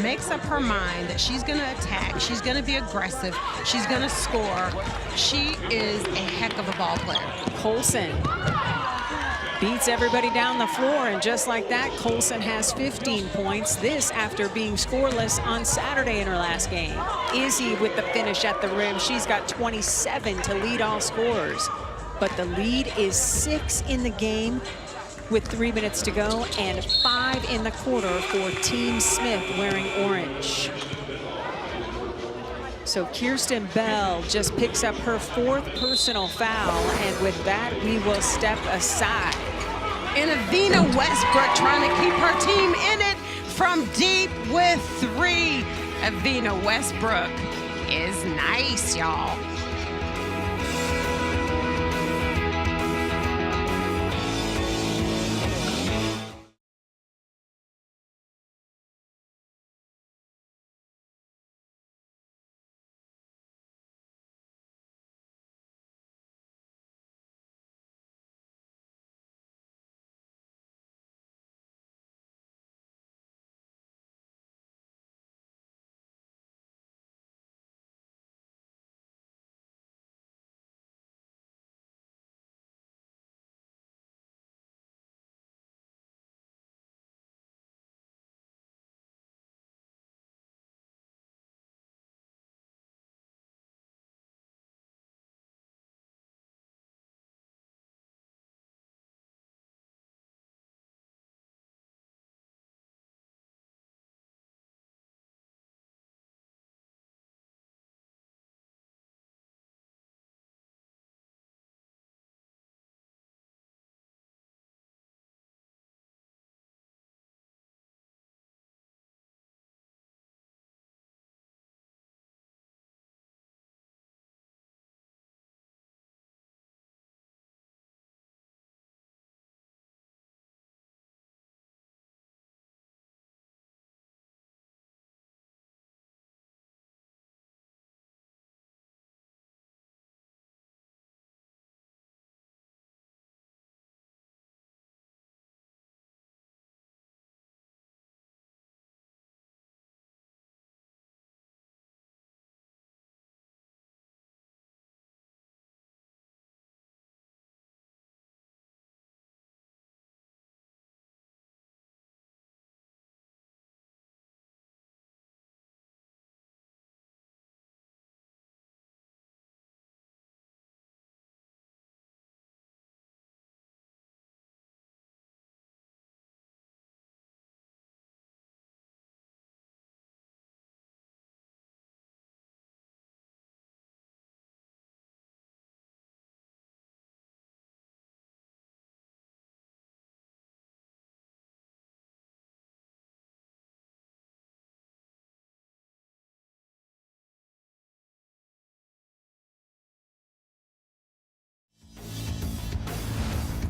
makes up her mind that she's going to attack, she's going to be aggressive, she's going to score, she is a heck of a ball player.
Colson beats everybody down the floor, and just like that, Colson has 15 points. This after being scoreless on Saturday in her last game. Izzy with the finish at the rim. She's got 27 to lead all scorers. But the lead is 6 in the game with 3 minutes to go, and 5 in the quarter for Team Smith wearing orange. So Kirsten Bell just picks up her 4th personal foul, and with that, we will step aside.
And Evina Westbrook trying to keep her team in it from deep with 3. Evina Westbrook is nice, y'all.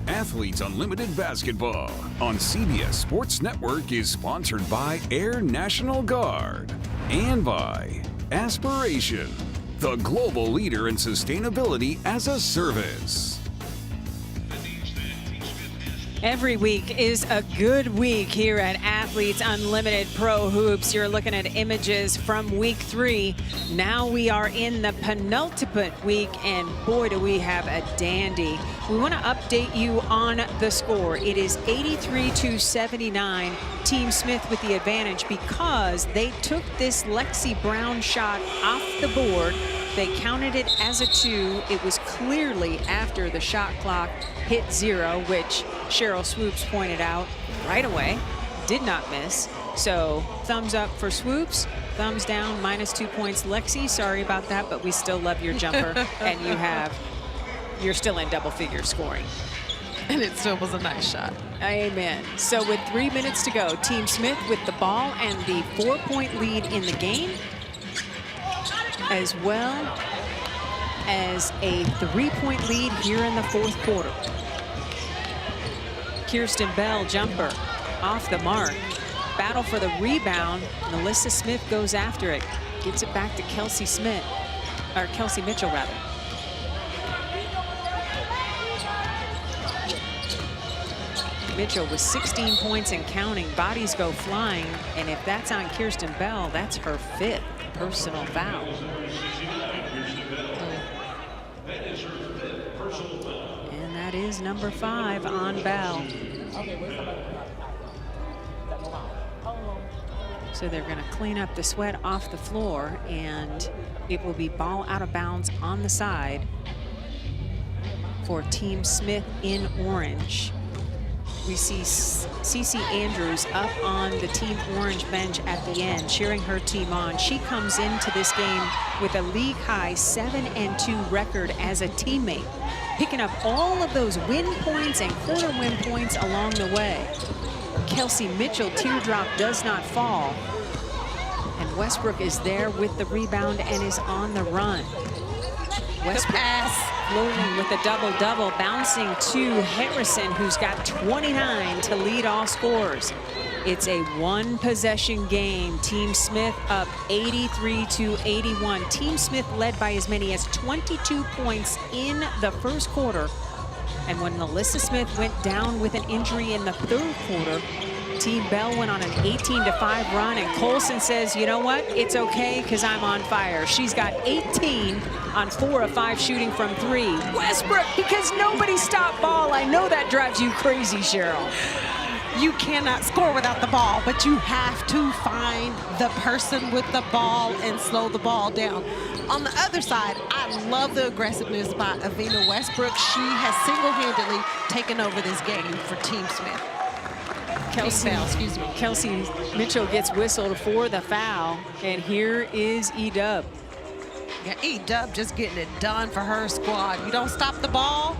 Athletes Unlimited Basketball on CBS Sports Network is sponsored by Air National Guard and by Aspiration, the global leader in sustainability as a service.
Every week is a good week here at Athletes Unlimited Pro Hoops. You're looking at images from week 3. Now we are in the penultimate week, and boy, do we have a dandy. We want to update you on the score. It is 83-79. Team Smith with the advantage because they took this Lexi Brown shot off the board. They counted it as a 2. It was clearly after the shot clock hit 0, which Cheryl Swoops pointed out right away. Did not miss. So thumbs up for Swoops, thumbs down, -2 points. Lexi, sorry about that, but we still love your jumper, and you're still in double figure scoring.
And it still was a nice shot.
Amen. So with 3 minutes to go, Team Smith with the ball and the 4-point lead in the game, as well as a 3-point lead here in the 4th quarter. Kirsten Bell jumper off the mark. Battle for the rebound. Melissa Smith goes after it. Gets it back to Kelsey Smith, or Kelsey Mitchell rather. Mitchell with 16 points and counting. Bodies go flying, and if that's on Kirsten Bell, that's her 5th personal foul. And that is number 5 on Bell. So they're going to clean up the sweat off the floor, and it will be ball out of bounds on the side for Team Smith in orange. We see Cece Andrews up on the Team Orange bench at the end, cheering her team on. She comes into this game with a league-high 7-2 record as a teammate, picking up all of those win points and quarter win points along the way. Kelsey Mitchell, teardrop does not fall. And Westbrook is there with the rebound and is on the run. Westbrook floating with a double-double, bouncing to Harrison, who's got 29 to lead all scorers. It's a 1-possession game. Team Smith up 83-81. Team Smith led by as many as 22 points in the 1st quarter. And when Melissa Smith went down with an injury in the 3rd quarter, Team Bell went on an 18-5 run, and Colson says, you know what, it's okay because I'm on fire. She's got 18 on 4 of 5 shooting from 3. Westbrook, because nobody stopped ball. I know that drives you crazy, Cheryl.
You cannot score without the ball, but you have to find the person with the ball and slow the ball down. On the other side, I love the aggressiveness by Avina Westbrook. She has single-handedly taken over this game for Team Smith.
Kelsey Mitchell gets whistled for the foul, and here is E-Dub.
Yeah, E-Dub just getting it done for her squad. You don't stop the ball,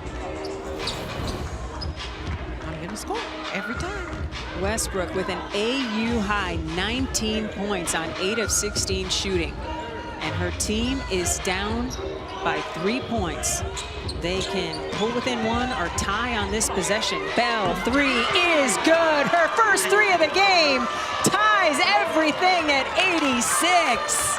I'm gonna score every time.
Westbrook with an AU high 19 points on 8 of 16 shooting, and her team is down by 3 points. They can pull within 1 or tie on this possession. Bell, 3 is good. Her first 3 of the game ties everything at 86.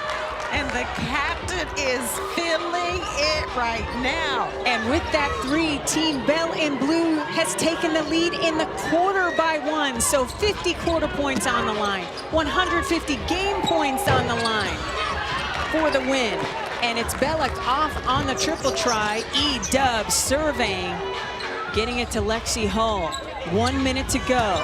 And the captain is feeling it right now.
And with that 3, Team Bell in blue has taken the lead in the quarter by 1. So 50 quarter points on the line, 150 game points on the line for the win. And it's Bellick off on the triple try. E-Dub surveying, getting it to Lexi Hull. 1 minute to go.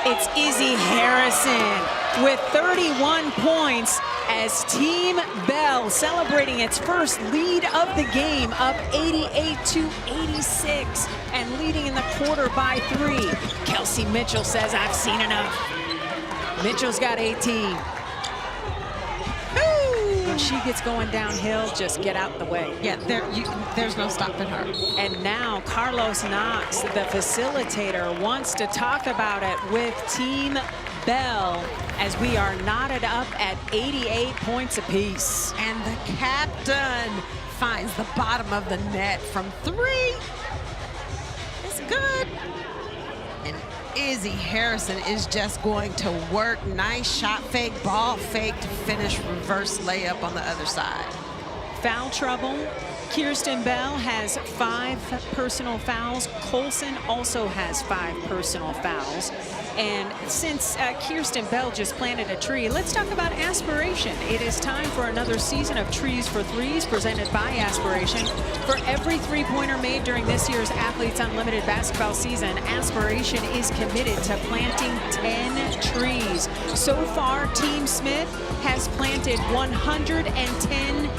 It's Izzy Harrison with 31 points as Team Bell celebrating its first lead of the game, up 88-86 and leading in the quarter by 3. Kelsey Mitchell says, I've seen enough. Mitchell's got 18. When she gets going downhill, just get out the way.
Yeah, there's no stopping her.
And now Carlos Knox, the facilitator, wants to talk about it with Team Bell as we are knotted up at 88 points apiece.
And the captain finds the bottom of the net from 3. It's good. And Izzy Harrison is just going to work. Nice shot fake, ball fake to finish reverse layup on the other side.
Foul trouble. Kirsten Bell has 5 personal fouls. Colson also has 5 personal fouls. And since Kirsten Bell just planted a tree, let's talk about Aspiration. It is time for another season of Trees for Threes presented by Aspiration. For every three-pointer made during this year's Athletes Unlimited basketball season, Aspiration is committed to planting 10 trees. So far, Team Smith has planted 110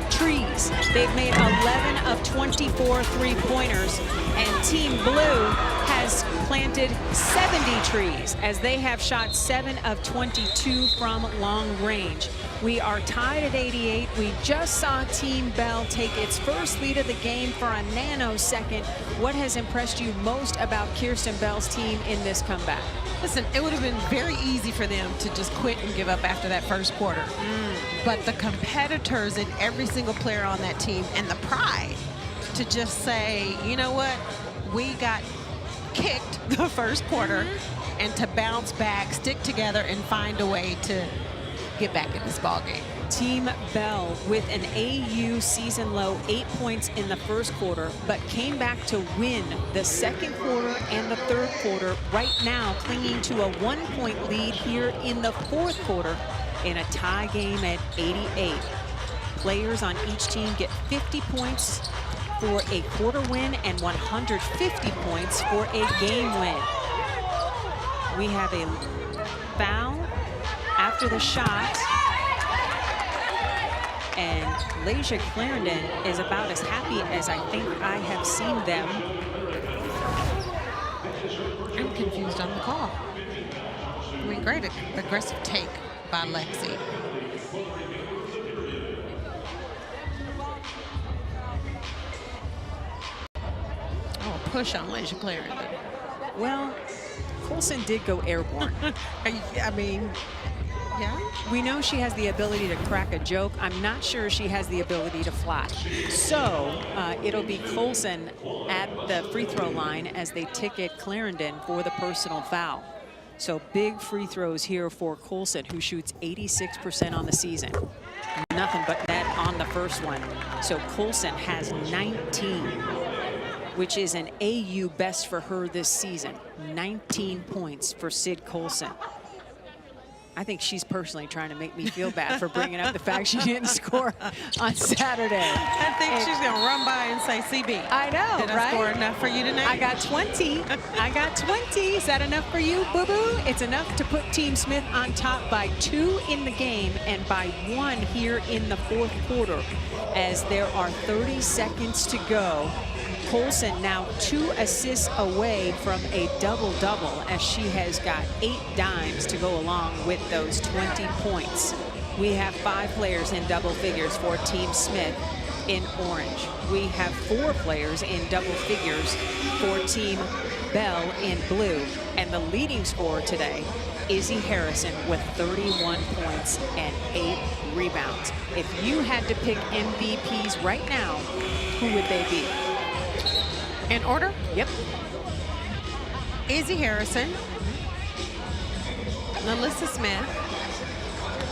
trees. They've made 11 of 24 three-pointers, and Team Blue has planted 70 trees as they have shot 7 of 22 from long range. We are tied at 88. We just saw Team Bell take its first lead of the game for a nanosecond. What has impressed you most about Kirsten Bell's team in this comeback?
Listen, it would have been very easy for them to just quit and give up after that first quarter. But the competitors and every single player on that team and the pride to just say, you know what, we got kicked the first quarter, and to bounce back, stick together, and find a way to get back in this ball game.
Team Bell with an AU season low 8 points in the first quarter, but came back to win the second quarter and the third quarter, right now clinging to a 1-point lead here in the fourth quarter in a tie game at 88. Players on each team get 50 points for a quarter win and 150 points for a game win. We have a foul after the shot, and Layshia Clarendon is about as happy as I think I have seen them.
I'm confused on the call. I mean, great aggressive take by Lexi. Oh, a push on Layshia Clarendon.
Well, Colson did go airborne.
I mean, yeah.
We know she has the ability to crack a joke. I'm not sure she has the ability to fly. So it'll be Colson at the free throw line as they ticket Clarendon for the personal foul. So big free throws here for Colson, who shoots 86% on the season. Nothing but net on the first one. So Colson has 19, which is an AU best for her this season. 19 points for Sid Colson. I think she's personally trying to make me feel bad for bringing up the fact she didn't score on Saturday.
I think she's going to run by and say, CB.
I know,
Did I score enough for you tonight?
I got 20. I got 20. Is that enough for you, boo-boo? It's enough to put Team Smith on top by 2 in the game and by 1 here in the fourth quarter, as there are 30 seconds to go. Colson now 2 assists away from a double-double, as she has got 8 dimes to go along with those 20 points. We have 5 players in double figures for Team Smith in orange. We have 4 players in double figures for Team Bell in blue. And the leading scorer today, Izzy Harrison, with 31 points and 8 rebounds. If you had to pick MVPs right now, who would they be?
In order?
Yep.
Izzy Harrison, NaLyssa Smith,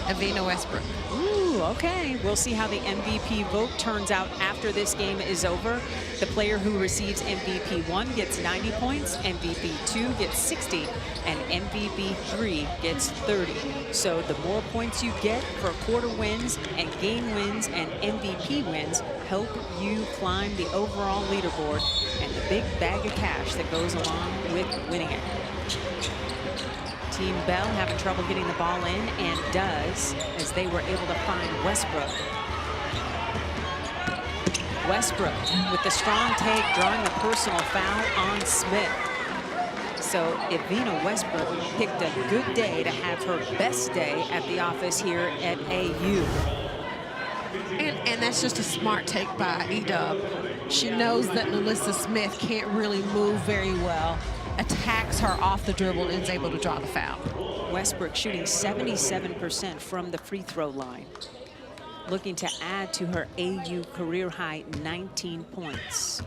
Evina Westbrook.
Ooh, okay. We'll see how the MVP vote turns out after this game is over. The player who receives MVP 1 gets 90 points, MVP 2 gets 60, and MVP 3 gets 30. So the more points you get for quarter wins and game wins and MVP wins help you climb the overall leaderboard and the big bag of cash that goes along with winning it. Team Bell having trouble getting the ball in, and does, as they were able to find Westbrook. Westbrook with the strong take, drawing a personal foul on Smith. So Evina Westbrook picked a good day to have her best day at the office here at AU.
And that's just a smart take by E-Dub. She knows that NaLyssa Smith can't really move very well, attacks her off the dribble, and is able to draw the foul.
Westbrook shooting 77% from the free throw line, looking to add to her AU career high 19 points.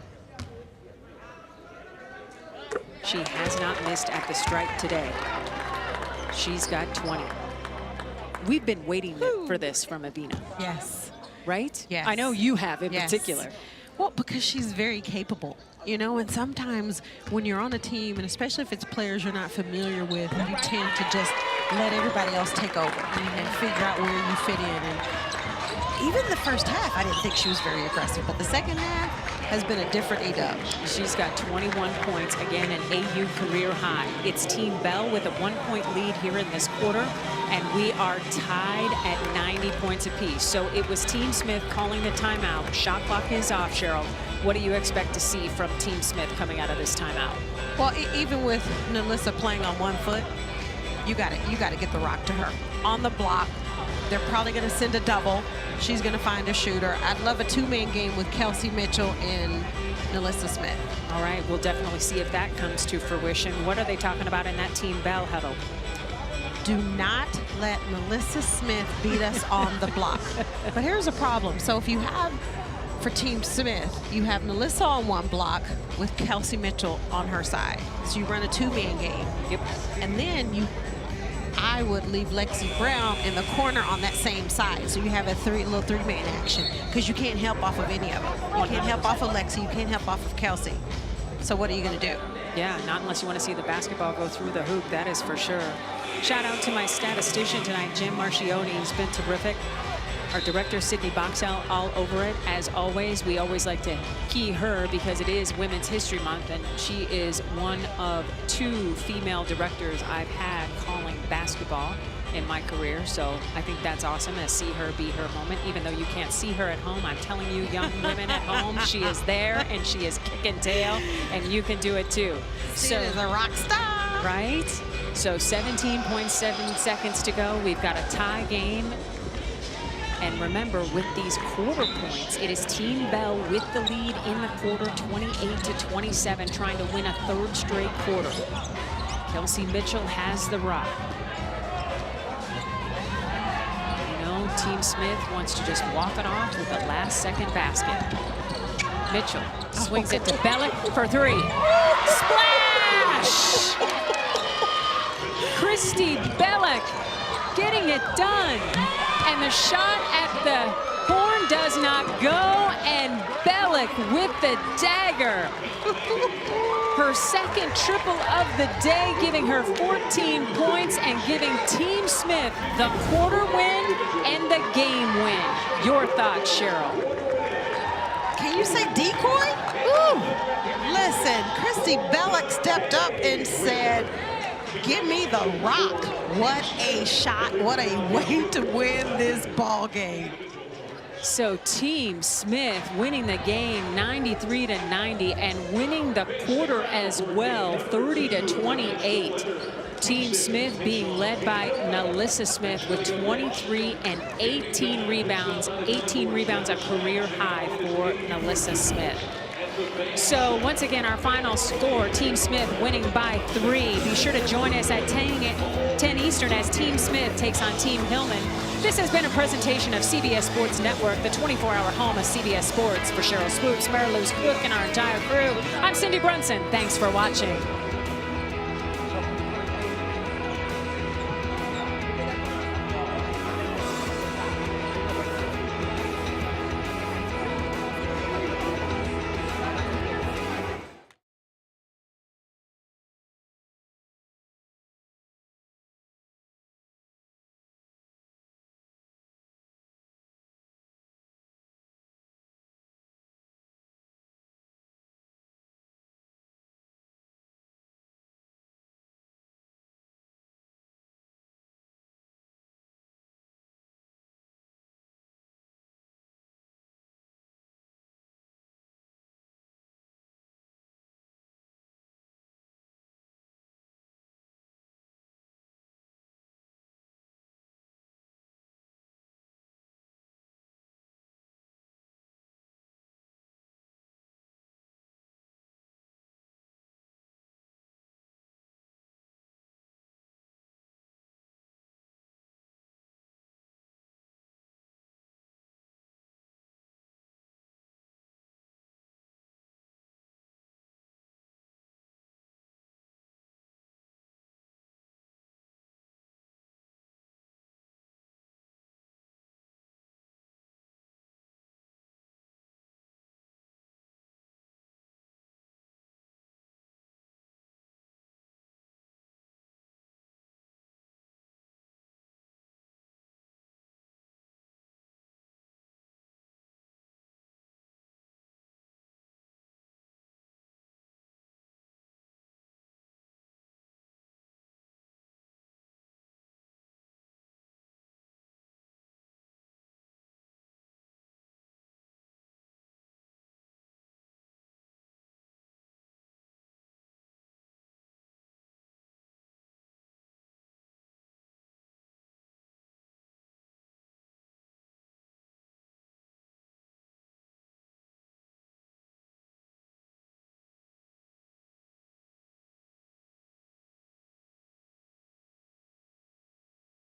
She has not missed at the stripe today. She's got 20. We've been waiting for this from Evina.
Yes.
Right?
Yes.
I know you have in
Yes.
particular.
Well, because she's very capable, you know, and sometimes when you're on a team, and especially if it's players you're not familiar with, you tend to just let everybody else take over and figure out where you fit in. And even the first half, I didn't think she was very aggressive, but the second half has been a different A-Dub.
She's got 21 points, again, an AU career high. It's Team Bell with a 1-point lead here in this quarter, and we are tied at 90 points apiece. So it was Team Smith calling the timeout. Shot clock is off, Cheryl. What do you expect to see from Team Smith coming out of this timeout?
Well, even with NaLyssa playing on 1 foot, you got to get the rock to her. On the block, they're probably going to send a double. She's going to find a shooter. I'd love a 2-man game with Kelsey Mitchell and NaLyssa Smith.
All right, we'll definitely see if that comes to fruition. What are they talking about in that Team Bell huddle?
Do not let NaLyssa Smith beat us on the block. But here's a problem. So if you have, for Team Smith, you have NaLyssa on 1 block with Kelsey Mitchell on her side. So you run a 2-man game.
Yep.
And then I would leave Lexi Brown in the corner on that same side. So you have a little 3-man action, because you can't help off of any of them. You can't help off of Lexi, you can't help off of Kelsey. So what are you gonna do?
Yeah, not unless you want to see the basketball go through the hoop, that is for sure. Shout out to my statistician tonight, Jim Marchioni. He's been terrific. Our director, Sydney Boxell, all over it. As always, we always like to key her because it is Women's History Month, and she is one of 2 female directors I've had calling basketball in my career. So I think that's awesome, to see her be her moment. Even though you can't see her at home, I'm telling you, young women at home, she is there and she is kicking tail, and you can do it too.
She is a rock star.
Right? So 17.7 seconds to go. We've got a tie game. And remember, with these quarter points, it is Team Bell with the lead in the quarter, 28-27, trying to win a 3rd straight quarter. Kelsey Mitchell has the rock. You know, Team Smith wants to just walk it off with the last-second basket. Mitchell swings it to Bellick for 3. Splash! Christy Bellick getting it done. And the shot at the horn does not go, and Bellick with the dagger. Her 2nd triple of the day, giving her 14 points and giving Team Smith the quarter win and the game win. Your thoughts, Cheryl?
Can you say decoy? Ooh. Listen, Christy Bellick stepped up and said, give me the rock. What a shot. What a way to win this ball game.
So Team Smith winning the game 93-90 and winning the quarter as well, 30-28. Team Smith being led by NaLyssa Smith with 23 and 18 rebounds. 18 rebounds, a career high for NaLyssa Smith. So once again, our final score, Team Smith winning by 3. Be sure to join us at 10 Eastern as Team Smith takes on Team Hillman. This has been a presentation of CBS Sports Network, the 24-hour home of CBS Sports. For Cheryl Swoops, Mary Lou's Cook, and our entire crew, I'm Cindy Brunson. Thanks for watching.